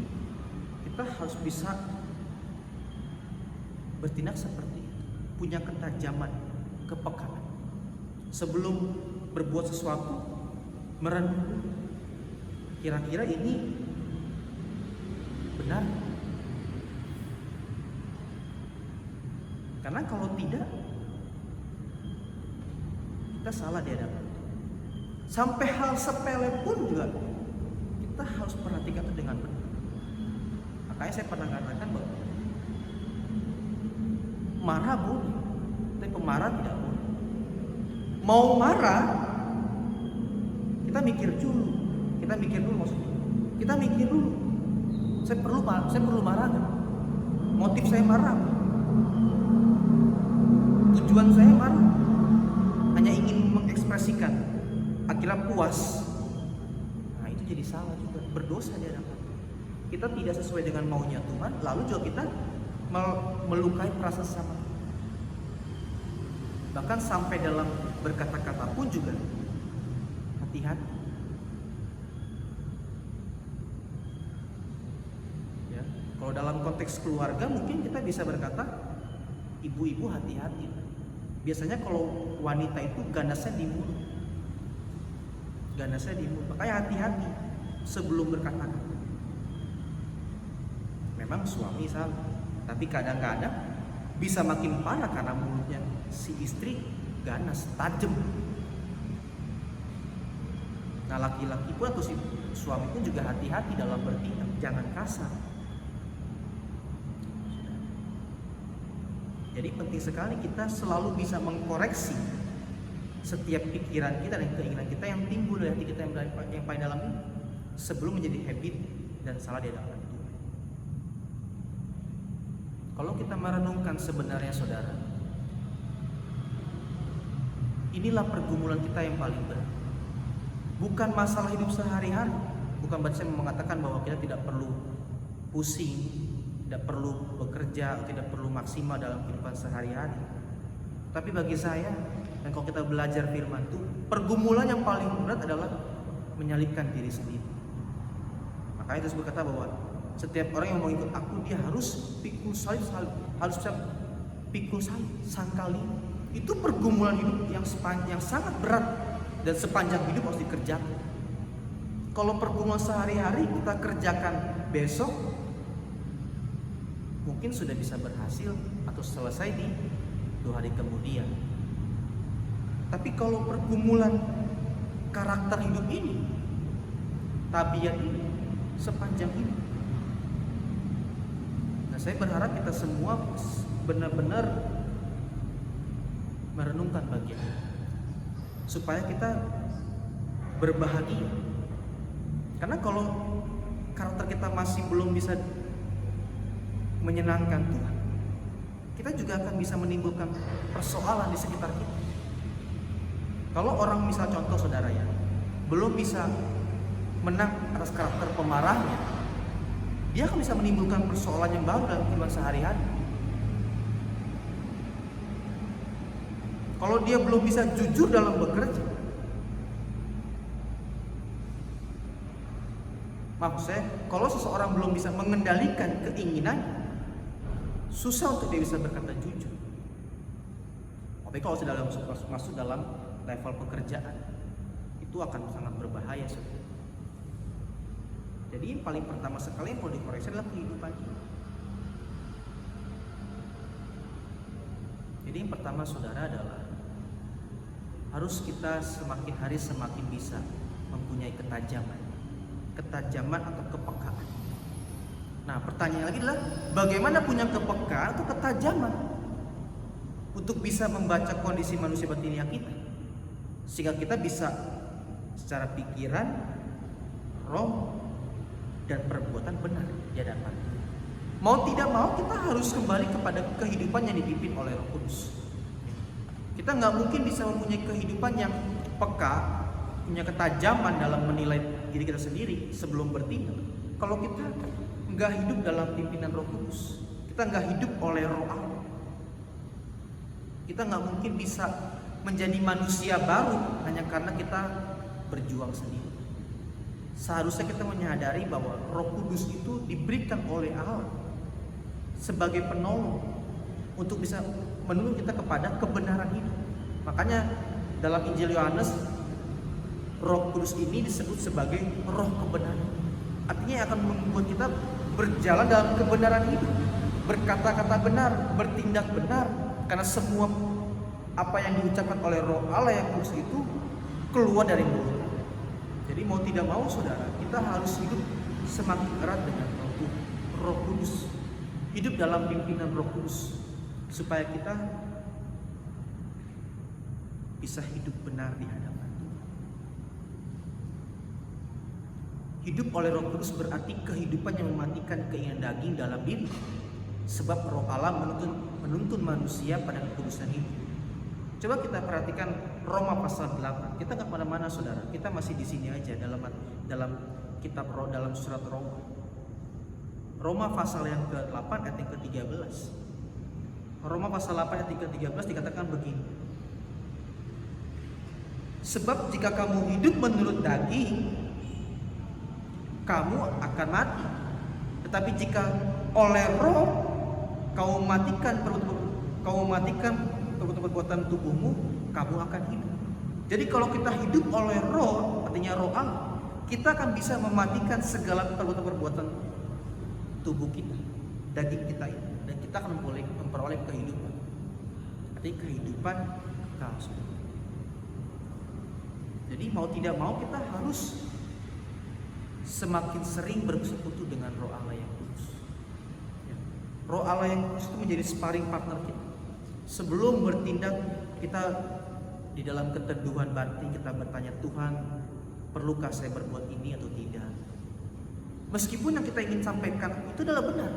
kita harus bisa bertindak seperti itu, punya ketajaman, kepekaan. Sebelum berbuat sesuatu, merenung, kira-kira ini benar? Karena kalau tidak, kita salah di hadapan. Sampai hal sepele pun juga kita harus perhatikan itu dengan benar. Makanya saya pernah katakan bahwa marah boleh, tapi pemarah tidak boleh. Mau marah, kita mikir dulu maksudnya. Kita mikir dulu. Saya perlu marah kan? Motif saya marah. Tujuan saya marah hanya ingin mengekspresikan, akhirnya puas. Nah, itu jadi salah juga, berdosa di hadapan Tuhan. Kita tidak sesuai dengan maunya Tuhan, lalu juga kita melukai perasaan sesama. Bahkan sampai dalam berkata-kata pun juga hati-hati. Ya, kalau dalam konteks keluarga mungkin kita bisa berkata, ibu-ibu hati-hati. Biasanya kalau wanita itu ganasnya di mulut. Makanya hati-hati sebelum berkata-kata. Memang suami salah, tapi kadang-kadang bisa makin parah karena mulutnya si istri ganas, tajam. Nah, laki-laki pun atau si suami pun juga hati-hati dalam bertindak, jangan kasar. Jadi penting sekali kita selalu bisa mengkoreksi setiap pikiran kita dan keinginan kita yang timbul dari hati kita yang paling dalam ini sebelum menjadi habit dan salah di hadapan Tuhan. Kalau kita merenungkan sebenarnya, saudara, inilah pergumulan kita yang paling berat. Bukan masalah hidup sehari-hari. Bukan berarti saya mengatakan bahwa kita tidak perlu pusing, tidak perlu bekerja, tidak perlu maksimal dalam kehidupan sehari-hari. Tapi bagi saya, dan kalau kita belajar firman Tuhan, pergumulan yang paling berat adalah menyalibkan diri sendiri. Makanya Yesus berkata bahwa Setiap orang yang mau ikut aku, dia harus pikul salib, harus bisa pikul salib, sangkali. Itu pergumulan hidup yang sangat berat dan sepanjang hidup harus dikerjakan. Kalau pergumulan sehari-hari kita kerjakan besok, mungkin sudah bisa berhasil atau selesai di 2 hari kemudian. Tapi kalau pergumulan karakter hidup ini, tabiat ini, sepanjang hidup. Nah, saya berharap kita semua benar-benar merenungkan bagian ini, supaya kita berbahagia. Karena kalau karakter kita masih belum bisa menyenangkan Tuhan, kita juga akan bisa menimbulkan persoalan di sekitar kita. Kalau orang, misal contoh saudara ya, belum bisa menang atas karakter pemarahnya, dia akan bisa menimbulkan persoalan yang baru dalam kehidupan sehari-hari. Kalau dia belum bisa jujur dalam bekerja, maksud saya, kalau seseorang belum bisa mengendalikan keinginannya, susah untuk dia bisa berkata jujur. Tapi kalau sudah masuk dalam level pekerjaan, itu akan sangat berbahaya, saudara. Jadi yang paling pertama sekali yang perlu dikoreksi adalah kehidupan kita. Jadi yang pertama saudara adalah harus kita semakin hari semakin bisa mempunyai ketajaman atau kepekaan. Nah, pertanyaan lagi adalah bagaimana punya kepekaan atau ketajaman untuk bisa membaca kondisi manusia batiniah kita, sehingga kita bisa secara pikiran, roh, dan perbuatan benar di hadapan. Mau tidak mau kita harus kembali kepada kehidupan yang dipimpin oleh Roh Kudus. Kita nggak mungkin bisa mempunyai kehidupan yang peka, punya ketajaman dalam menilai diri kita sendiri sebelum bertindak, kalau kita nggak hidup dalam pimpinan Roh Kudus. Kita nggak hidup oleh Roh Allah. Kita nggak mungkin bisa menjadi manusia baru hanya karena kita berjuang sendiri. Seharusnya kita menyadari bahwa Roh Kudus itu diberikan oleh Allah sebagai penolong untuk bisa menuntun kita kepada kebenaran hidup. Makanya dalam Injil Yohanes, Roh Kudus ini disebut sebagai Roh kebenaran. Artinya akan membuat kita berjalan dalam kebenaran hidup, berkata-kata benar, bertindak benar, karena semua apa yang diucapkan oleh Roh Allah yang kudus itu keluar dari mulut. Jadi mau tidak mau saudara, kita harus hidup semakin erat dengan Roh Kudus, hidup dalam pimpinan Roh Kudus, supaya kita bisa hidup benar di hadapan Tuhan. Hidup oleh Roh Kudus berarti kehidupan yang mematikan keinginan daging dalam diri, sebab Roh Allah menuntun manusia pada kekudusan hidup. Coba kita perhatikan Roma pasal 8. Kita nggak kemana-mana saudara, kita masih di sini aja dalam kitab Roh, dalam surat Roma. Roma pasal yang ke-8 ayat yang ke-13. Roma pasal 8 ayat yang ke-13 dikatakan begini. Sebab jika kamu hidup menurut daging, kamu akan mati. Tetapi jika oleh Roh kamu matikan perbuatan tubuhmu, kamu akan hidup. Jadi kalau kita hidup oleh Roh, artinya Roh Allah, kita akan bisa mematikan segala perbuatan tubuh kita, daging kita ini, dan kita akan memperoleh kehidupan. Artinya kehidupan kekal. Jadi mau tidak mau kita harus semakin sering bersekutu dengan Roh Allah yang kudus. Roh Allah yang kudus itu menjadi sparring partner kita. Sebelum bertindak, kita di dalam keteduhan batin kita bertanya, Tuhan, perlukah saya berbuat ini atau tidak? Meskipun yang kita ingin sampaikan itu adalah benar,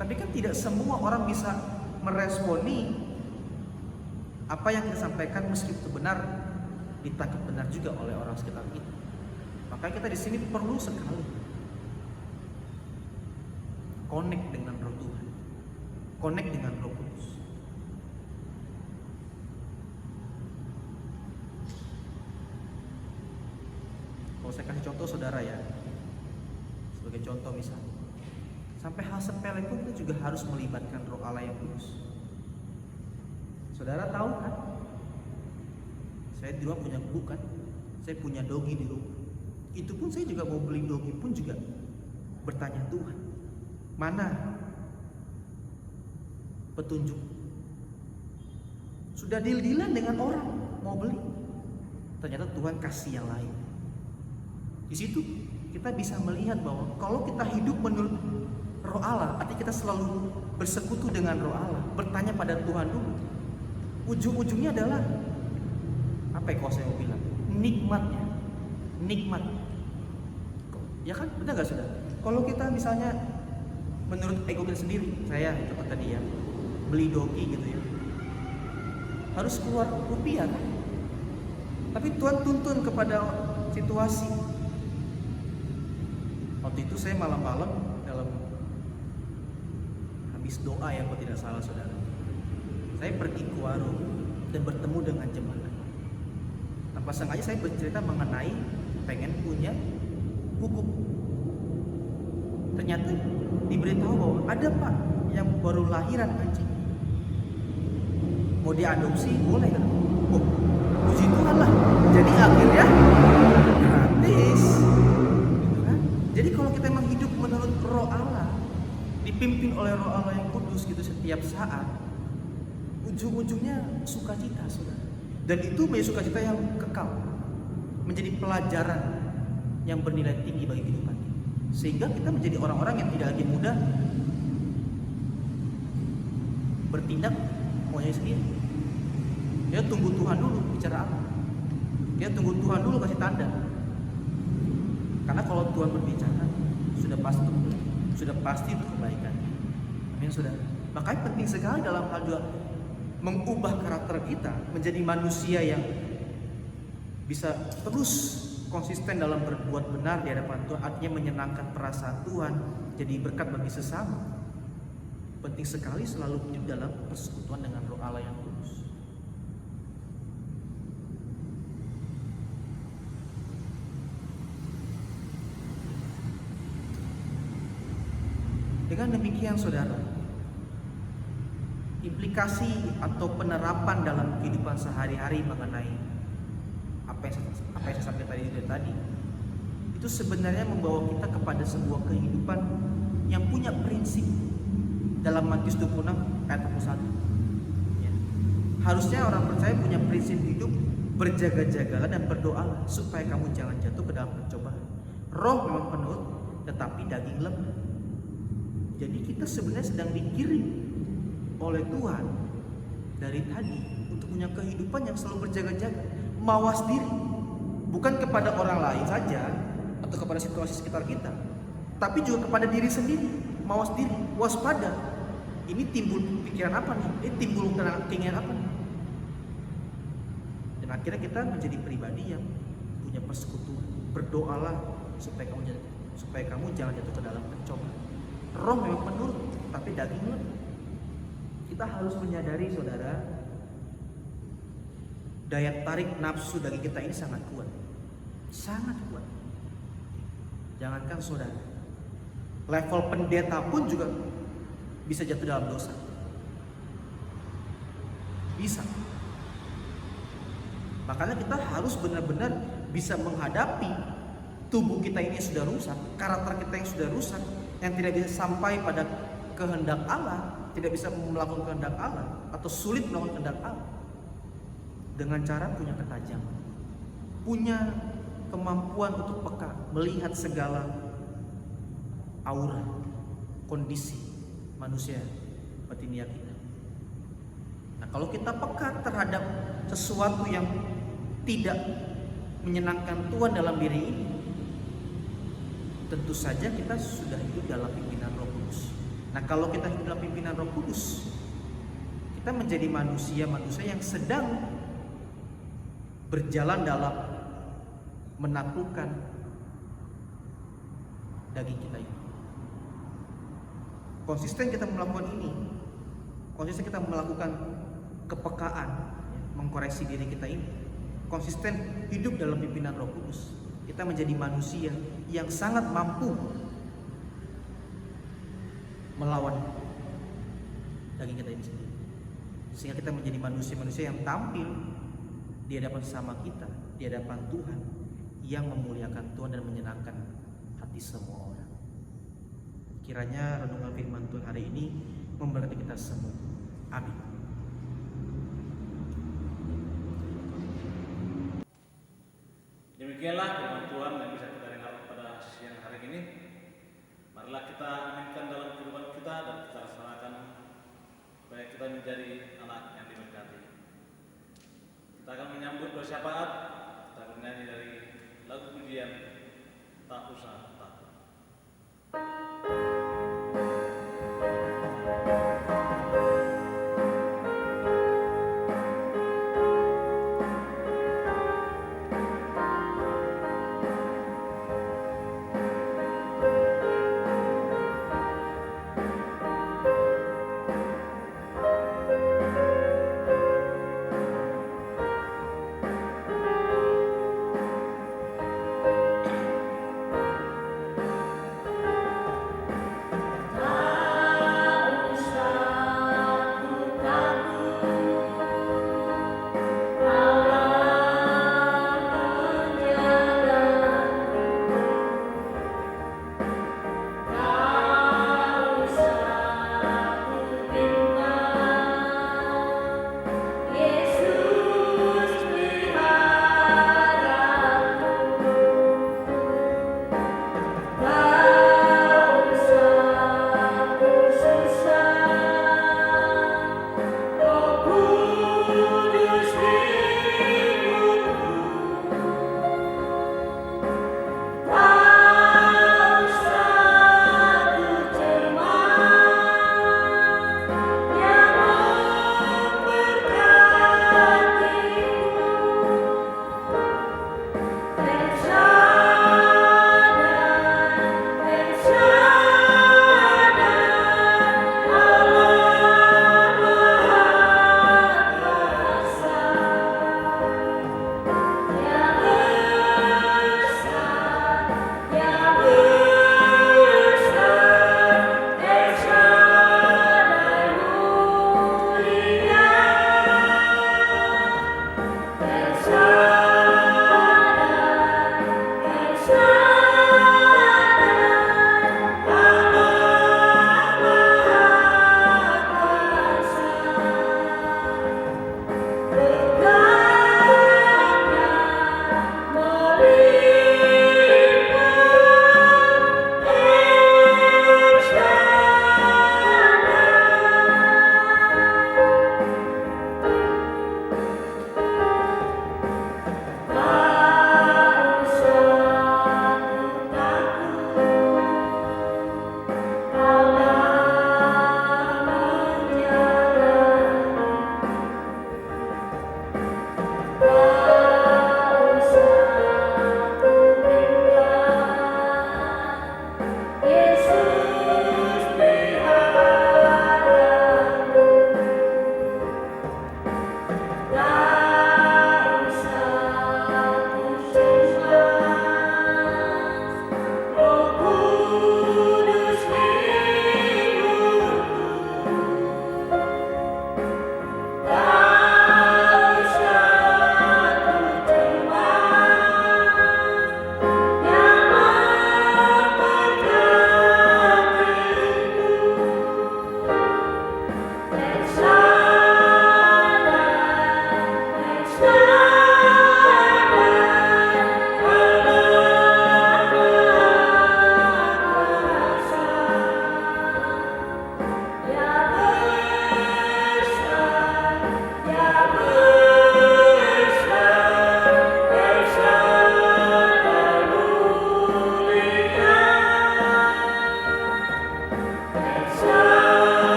tapi kan tidak semua orang bisa meresponi apa yang kita sampaikan, meskipun itu benar, ditangkap benar juga oleh orang sekitar kita. Makanya kita di sini perlu sekali connect dengan Roh Tuhan, connect dengan Roh Kudus. Kalau saya kasih contoh saudara ya, Sebagai contoh misalnya, sampai hal sepele pun kita juga harus melibatkan Roh Allah yang kudus. Saudara tahu kan? Saya di rumah punya guru kan? Saya punya dogi di rumah. Itu pun saya juga mau beli dogi pun juga bertanya Tuhan, mana petunjuk? Sudah deal-dealan dengan orang mau beli, ternyata Tuhan kasih yang lain. Di situ kita bisa melihat bahwa kalau kita hidup menurut Roh Allah, artinya kita selalu bersekutu dengan Roh Allah, bertanya pada Tuhan dulu. Ujung-ujungnya adalah apa ya kalau saya mau bilang? Nikmatnya. Nikmat. Ya kan? Benar gak sudah? Kalau kita misalnya menurut ego kita sendiri, saya itu tadi ya, beli dogi gitu ya, harus keluar rupiah kan? Tapi Tuhan tuntun kepada situasi. Waktu itu saya malam-malam dalam habis doa ya kalau tidak salah saudara, saya pergi ke warung dan bertemu dengan jemaat. Tanpa sengaja saya bercerita mengenai pengen punya kuku. Ternyata diberitahu bahwa ada pak yang baru lahiran anjing, mau diadopsi boleh kan? Oh, puji Tuhan lah. Jadi akhirnya gratis. Gitu kan? Jadi kalau kita memang hidup menurut Roh Allah, dipimpin oleh Roh Allah yang kudus gitu setiap saat, ujung-ujungnya sukacita, saudara. Dan itu menjadi sukacita yang kekal, menjadi pelajaran yang bernilai tinggi bagi kehidupan kita. Sehingga kita menjadi orang-orang yang tidak lagi mudah bertindak maunya sendiri. Dia tunggu Tuhan dulu bicara apa. Dia tunggu Tuhan dulu kasih tanda. Karena kalau Tuhan berbicara sudah pasti untuk kebaikan. Amin saudara. Makanya penting sekali dalam hal juga mengubah karakter kita menjadi manusia yang bisa terus konsisten dalam berbuat benar di hadapan Tuhan, artinya menyenangkan perasaan Tuhan, jadi berkat bagi sesama. Penting sekali selalu hidup dalam persekutuan dengan Roh Allah yang kudus. Dengan demikian saudara, implikasi atau penerapan dalam kehidupan sehari-hari mengenai apa yang saya sampaikan tadi itu sebenarnya membawa kita kepada sebuah kehidupan yang punya prinsip dalam Matius 26 ayat 21 ya. Harusnya orang percaya punya prinsip hidup, berjaga-jagalah dan berdoalah supaya kamu jangan jatuh ke dalam pencobaan. Roh memang penuh tetapi daging lemah. Jadi kita sebenarnya sedang dikirim oleh Tuhan dari tadi untuk punya kehidupan yang selalu berjaga-jaga, mawas diri, bukan kepada orang lain saja atau kepada situasi sekitar kita, tapi juga kepada diri sendiri, mawas diri, waspada. Ini timbul pikiran apa nih? Ini timbul keinginan apa nih? Dan akhirnya kita menjadi pribadi yang punya persekutuan. Berdoalah supaya kamu jangan jatuh ke dalam pencobaan. Roh memang menurut, tapi daging lemah. Kita harus menyadari saudara, daya tarik nafsu daging kita ini sangat kuat. Sangat kuat. Jangankan saudara, level pendeta pun juga bisa jatuh dalam dosa. Bisa. Makanya kita harus benar-benar bisa menghadapi tubuh kita ini yang sudah rusak, karakter kita yang sudah rusak, yang tidak bisa sampai pada kehendak Allah, tidak bisa melakukan kehendak Allah atau sulit melakukan kehendak Allah, dengan cara punya ketajaman, punya kemampuan untuk peka, melihat segala aura, kondisi manusia batinia kita. Nah, kalau kita peka terhadap sesuatu yang tidak menyenangkan Tuhan dalam diri ini, tentu saja kita sudah hidup dalam pimpinan Roh Kudus. Nah, kalau kita hidup dalam pimpinan Roh Kudus, kita menjadi manusia-manusia yang sedang berjalan dalam menaklukkan daging kita ini. Konsisten kita melakukan ini, konsisten kita melakukan kepekaan, mengkoreksi diri kita ini, konsisten hidup dalam pimpinan Roh Kudus, kita menjadi manusia yang sangat mampu melawan daging kita ini sendiri, sehingga kita menjadi manusia-manusia yang tampil di hadapan sesama kita, di hadapan Tuhan, yang memuliakan Tuhan dan menyenangkan hati semua orang. Kiranya renungan firman Tuhan hari ini memberkati kita semua. Amin. Demikianlah firman Tuhan yang bisa kita dengar pada siang hari ini. Marilah kita aminkan dalam kehidupan kita dan kita laksanakan supaya kita menjadi anak yang diberkati. Kita akan menyambut doa syafaat. Kita akan menyanyi dari lagu pujian Tak Usah Takut.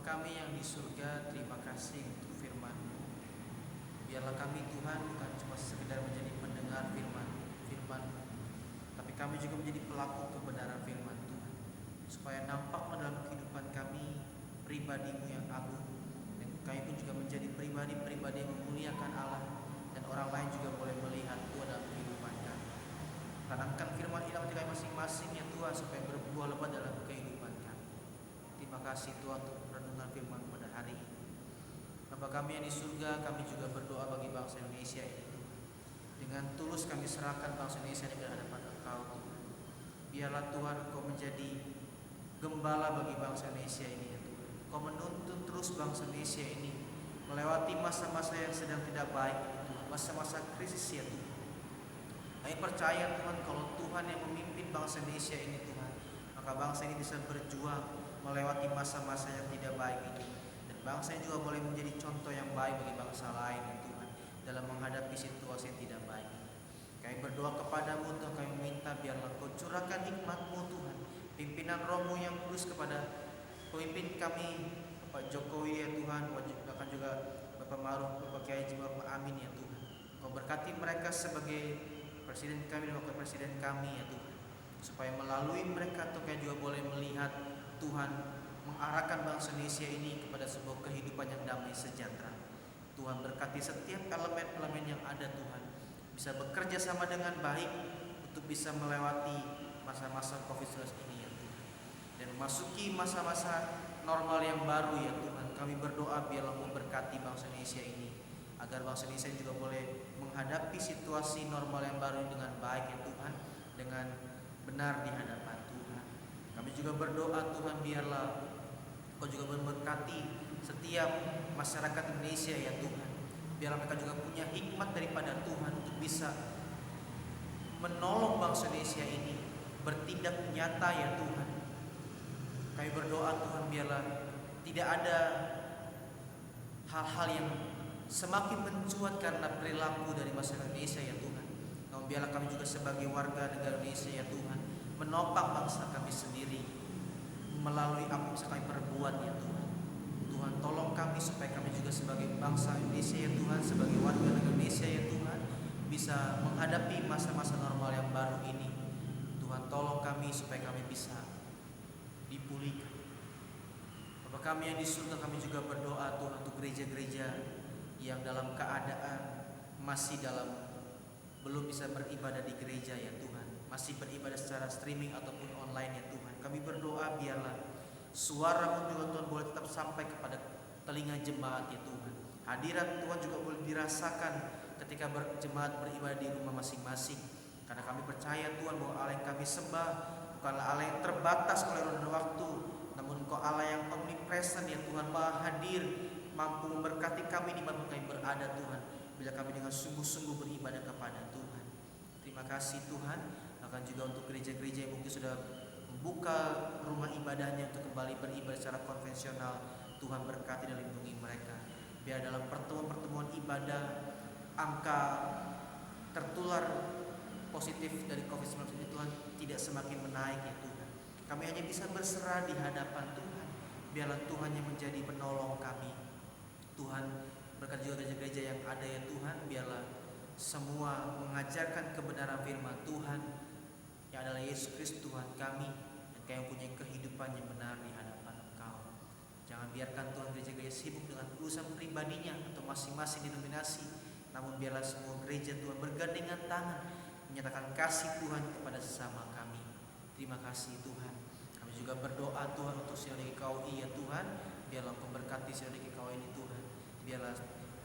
kami yang di surga, terima kasih untuk firman-Mu. Biarlah kami Tuhan bukan cuma sekedar menjadi pendengar firman, tapi kami juga menjadi pelaku kebenaran firman Tuhan, supaya nampak dalam kehidupan kami pribadi-Mu yang agung, dan kami pun juga menjadi pribadi-pribadi yang memuliakan Allah, dan orang lain juga boleh melihat Tuhan dalam kehidupan kami. Tanamkan firman ilahi kami masing-masing ya Tuhan, supaya berbuah lebat dalam kehidupan kami. Terima kasih Tuhan untuk renungan firman pada hari ini. Bapa kami yang di surga, kami juga berdoa bagi bangsa Indonesia ini. Dengan tulus kami serahkan bangsa Indonesia ini ke hadapan Engkau Tuhan. Biarlah Tuhan Engkau menjadi gembala bagi bangsa Indonesia ini ya Tuhan. Engkau menuntun terus bangsa Indonesia ini melewati masa-masa yang sedang tidak baik ini Tuhan, masa-masa krisis ya Tuhan. Kami percaya Tuhan, kalau Tuhan yang memimpin bangsa Indonesia ini Tuhan, maka bangsa ini bisa berjuang melewati masa-masa yang tidak baik ini. Bangsa ini juga boleh menjadi contoh yang baik bagi bangsa lain ya Tuhan, dalam menghadapi situasi yang tidak baik. Kami berdoa kepadamu Tuhan, kami meminta biarlah Kau curahkan hikmat-Mu Tuhan, pimpinan Roh-Mu yang kudus kepada pemimpin kami, Bapak Jokowi ya Tuhan, bahkan juga Bapak Maruf, Bapak Kiai Haji Maruf Amin ya Tuhan. Kau berkati mereka sebagai presiden kami dan wakil presiden kami ya Tuhan, supaya melalui mereka Tuhan juga boleh melihat Tuhan mengarahkan bangsa Indonesia ini kepada sebuah kehidupan yang damai sejahtera. Tuhan berkati setiap elemen-elemen yang ada Tuhan, bisa bekerja sama dengan baik untuk bisa melewati masa-masa COVID-19 ini ya Tuhan, dan memasuki masa-masa normal yang baru ya Tuhan. Kami berdoa biarlah memberkati bangsa Indonesia ini, agar bangsa Indonesia juga boleh menghadapi situasi normal yang baru dengan baik ya Tuhan, dengan benar di hadapan Tuhan. Kami juga berdoa Tuhan, biarlah Kau juga memberkati setiap masyarakat Indonesia ya Tuhan. Biarlah mereka juga punya hikmat daripada Tuhan untuk bisa menolong bangsa Indonesia ini bertindak nyata ya Tuhan. Kami berdoa Tuhan, biarlah tidak ada hal-hal yang semakin mencuat karena perilaku dari masyarakat Indonesia ya Tuhan. Namun biarlah kami juga sebagai warga negara Indonesia ya Tuhan, menopang bangsa kami sendiri melalui apa yang bisa kami perbuat ya Tuhan. Tuhan tolong kami supaya kami juga sebagai bangsa Indonesia ya Tuhan, sebagai warga negara Indonesia ya Tuhan, bisa menghadapi masa-masa normal yang baru ini. Tuhan tolong kami supaya kami bisa dipulihkan. Bapa kami yang di surga, kami juga berdoa Tuhan untuk gereja-gereja yang dalam keadaan masih belum bisa beribadah di gereja ya Tuhan, masih beribadah secara streaming ataupun online ya Tuhan. Kami berdoa biarlah suara-Mu juga Tuhan boleh tetap sampai kepada telinga jemaat ya Tuhan. Hadirat Tuhan juga boleh dirasakan ketika jemaat beribadah di rumah masing-masing. Karena kami percaya Tuhan bahwa Allah yang kami sembah bukanlah Allah yang terbatas oleh ruang dan waktu, namun Engkau Allah yang omnipresent ya Tuhan, maha hadir, mampu memberkati kami di mana kami berada Tuhan, bila kami dengan sungguh-sungguh beribadah kepada Tuhan. Terima kasih Tuhan. Bahkan juga untuk gereja-gereja yang mungkin sudah membuka rumah ibadahnya untuk kembali beribadah secara konvensional, Tuhan berkati dan lindungi mereka. Biar dalam pertemuan-pertemuan ibadah angka tertular positif dari COVID-19 ini Tuhan tidak semakin menaik ya Tuhan. Kami hanya bisa berserah di hadapan Tuhan. Biarlah Tuhan yang menjadi penolong kami. Tuhan berkati juga gereja-gereja yang ada ya Tuhan. Biarlah semua mengajarkan kebenaran firman Tuhan yang adalah Yesus Kristus Tuhan kami, dan kami punya kehidupan yang benar di hadapan Engkau. Jangan biarkan Tuhan gereja-gereja sibuk dengan urusan pribadinya atau masing-masing denominasi, namun biarlah semua gereja Tuhan bergandengan tangan menyatakan kasih Tuhan kepada sesama kami. Terima kasih Tuhan. Kami juga berdoa Tuhan untuk Sinode GKI ya Tuhan. Biarlah Engkau berkati Sinode GKI ini Tuhan. Biarlah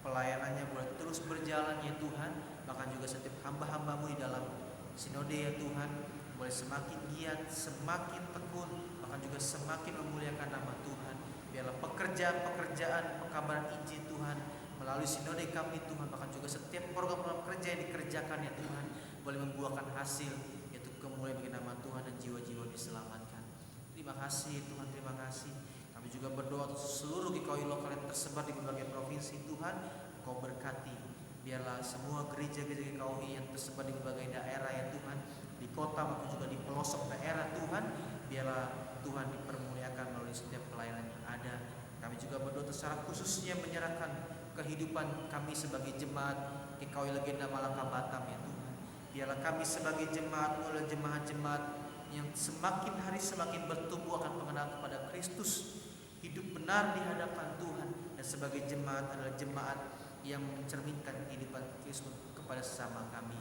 pelayanannya boleh terus berjalan ya Tuhan. Bahkan juga setiap hamba-hamba-Mu di dalam Sinode ya Tuhan boleh semakin giat, semakin tekun, bahkan juga semakin memuliakan nama Tuhan. Biarlah pekerjaan pekabaran Injil Tuhan melalui Sinode kami Tuhan, bahkan juga setiap program-program kerja yang dikerjakan ya Tuhan boleh membuahkan hasil, yaitu kemuliaan bagi nama Tuhan dan jiwa-jiwa diselamatkan. Terima kasih Tuhan, terima kasih. Kami juga berdoa untuk seluruh GKI lokal yang tersebar di berbagai provinsi Tuhan, Engkau berkati. Biarlah semua gereja-gereja GKI yang tersebar di berbagai daerah ya Tuhan, di kota maupun juga di pelosok daerah Tuhan, biarlah Tuhan dipermuliakan melalui setiap pelayanan yang ada. Kami secara khususnya menyerahkan kehidupan kami sebagai jemaat GKW Legenda Malaka Batam ya Tuhan. Biarlah kami sebagai jemaat adalah jemaat-jemaat yang semakin hari semakin bertumbuh akan mengenal kepada Kristus, hidup benar di hadapan Tuhan, dan sebagai jemaat adalah jemaat yang mencerminkan kehidupan Kristus kepada sesama kami.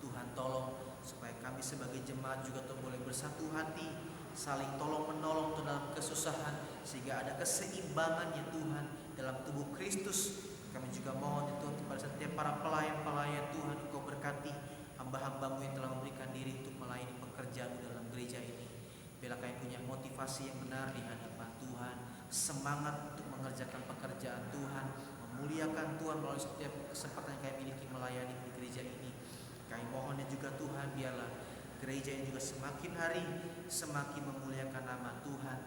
Tuhan tolong supaya kami sebagai jemaat juga boleh bersatu hati, saling tolong menolong dalam kesusahan, sehingga ada keseimbangan ya Tuhan dalam tubuh Kristus. Kami juga mohon ya Tuhan kepada setiap para pelayan-pelayan Tuhan, Engkau berkati hamba-hambamu yang telah memberikan diri untuk melayani pekerjaan dalam gereja ini. Biarlah kami punya motivasi yang benar di hadapan Tuhan, semangat untuk mengerjakan pekerjaan Tuhan, memuliakan Tuhan melalui setiap kesempatan yang kami miliki melayani di gereja ini. Kami mohon juga Tuhan, biarlah gereja ini juga semakin hari semakin memuliakan nama Tuhan.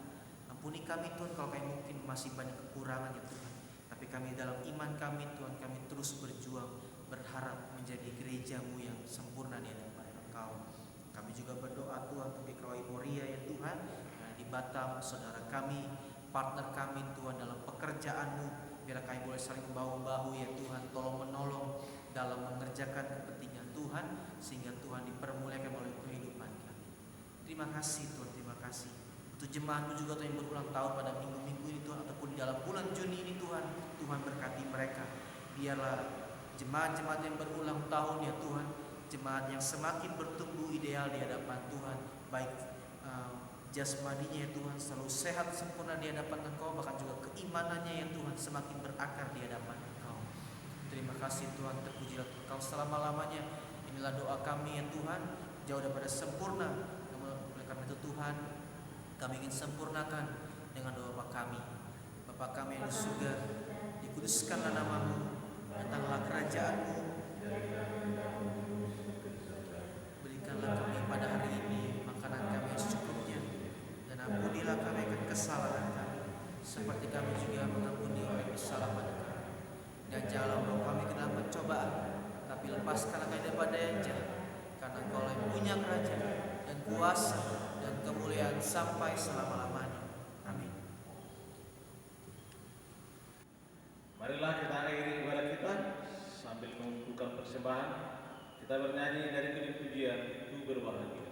Ampuni kami Tuhan kalau kami mungkin masih banyak kekurangan ya Tuhan, tapi kami dalam iman kami Tuhan, kami terus berjuang berharap menjadi gereja-Mu yang sempurna di hadapan Engkau. Kami juga berdoa Tuhan untuk GKW Moria ya Tuhan, di Batam, saudara kami, partner kami Tuhan dalam pekerjaan-Mu. Biarlah kami boleh saling membahu-bahu ya Tuhan, tolong menolong dalam mengerjakan kepentingan Tuhan, sehingga Tuhan dipermuliakan oleh kehidupan kami. Terima kasih Tuhan, terima kasih untuk jemaat-Mu juga Tuhan yang berulang tahun pada minggu-minggu ini Tuhan, ataupun di dalam bulan Juni ini Tuhan. Tuhan berkati mereka. Biarlah jemaat-jemaat yang berulang tahun ya Tuhan, jemaat yang semakin bertumbuh ideal di hadapan Tuhan, baik jasmaninya ya Tuhan selalu sehat sempurna di hadapan Engkau, bahkan juga keimanannya ya Tuhan semakin berakar di hadapan Engkau. Terima kasih Tuhan, terpujilah Engkau selama-lamanya. Inilah doa kami ya Tuhan, jauh daripada sempurna, namun oleh karena itu Tuhan, kami ingin sempurnakan dengan doa Bapa kami. Bapa kami yang di surga, dikuduskanlah nama-Mu, datanglah kerajaan-Mu, berikanlah kami pada hari ini makanan kami yang secukupnya, dan ampunilah kami akan kesalahan kami, seperti kami juga mengampuni orang yang bersalah pada kami. Dan janganlah membawa kami ke dalam pencobaan, tapi lepaskanlah kami daripada yang jahat, karena Engkau yang punya kerajaan dan kuasa dan kemuliaan sampai selama-lamanya. Amin. Marilah kita akhiri ibadah kita sambil mengumpulkan persembahan. Kita bernyanyi dari puji-pujian Ku Berbahagia.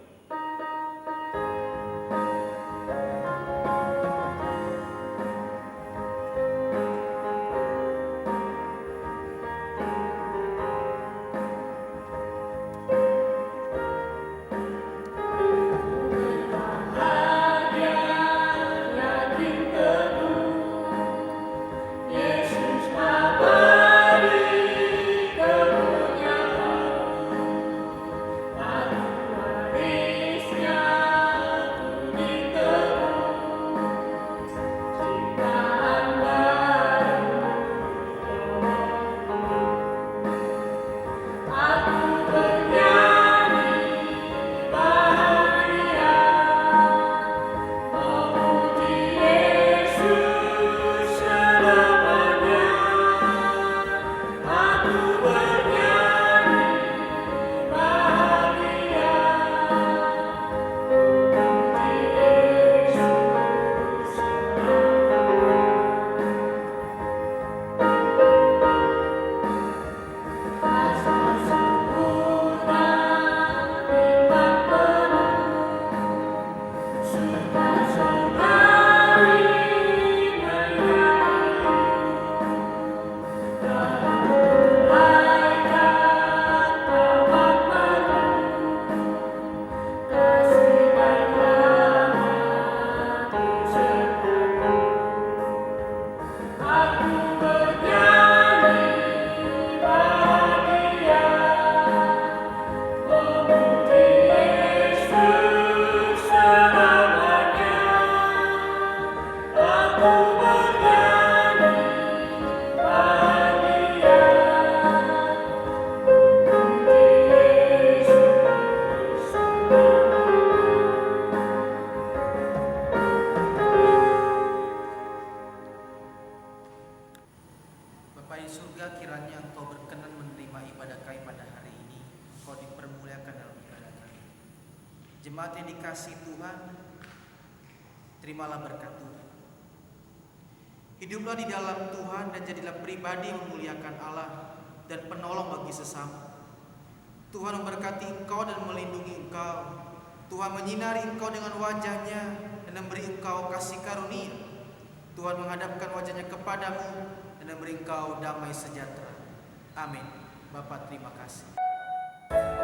Bapa di surga, kiranya Engkau berkenan menerima ibadah kami pada hari ini. Engkau dipermuliakan dalam ibadah kami. Jemaat yang dikasihi Tuhan, terimalah berkat Tuhan. Hiduplah di dalam Tuhan dan jadilah pribadi yang memuliakan Allah dan penolong bagi sesama. Tuhan memberkati engkau dan melindungi engkau. Tuhan menyinari engkau dengan wajah-Nya dan memberi engkau kasih karunia. Tuhan menghadapkan wajah-Nya kepadamu dan memberi engkau damai sejahtera. Amin. Bapa, terima kasih.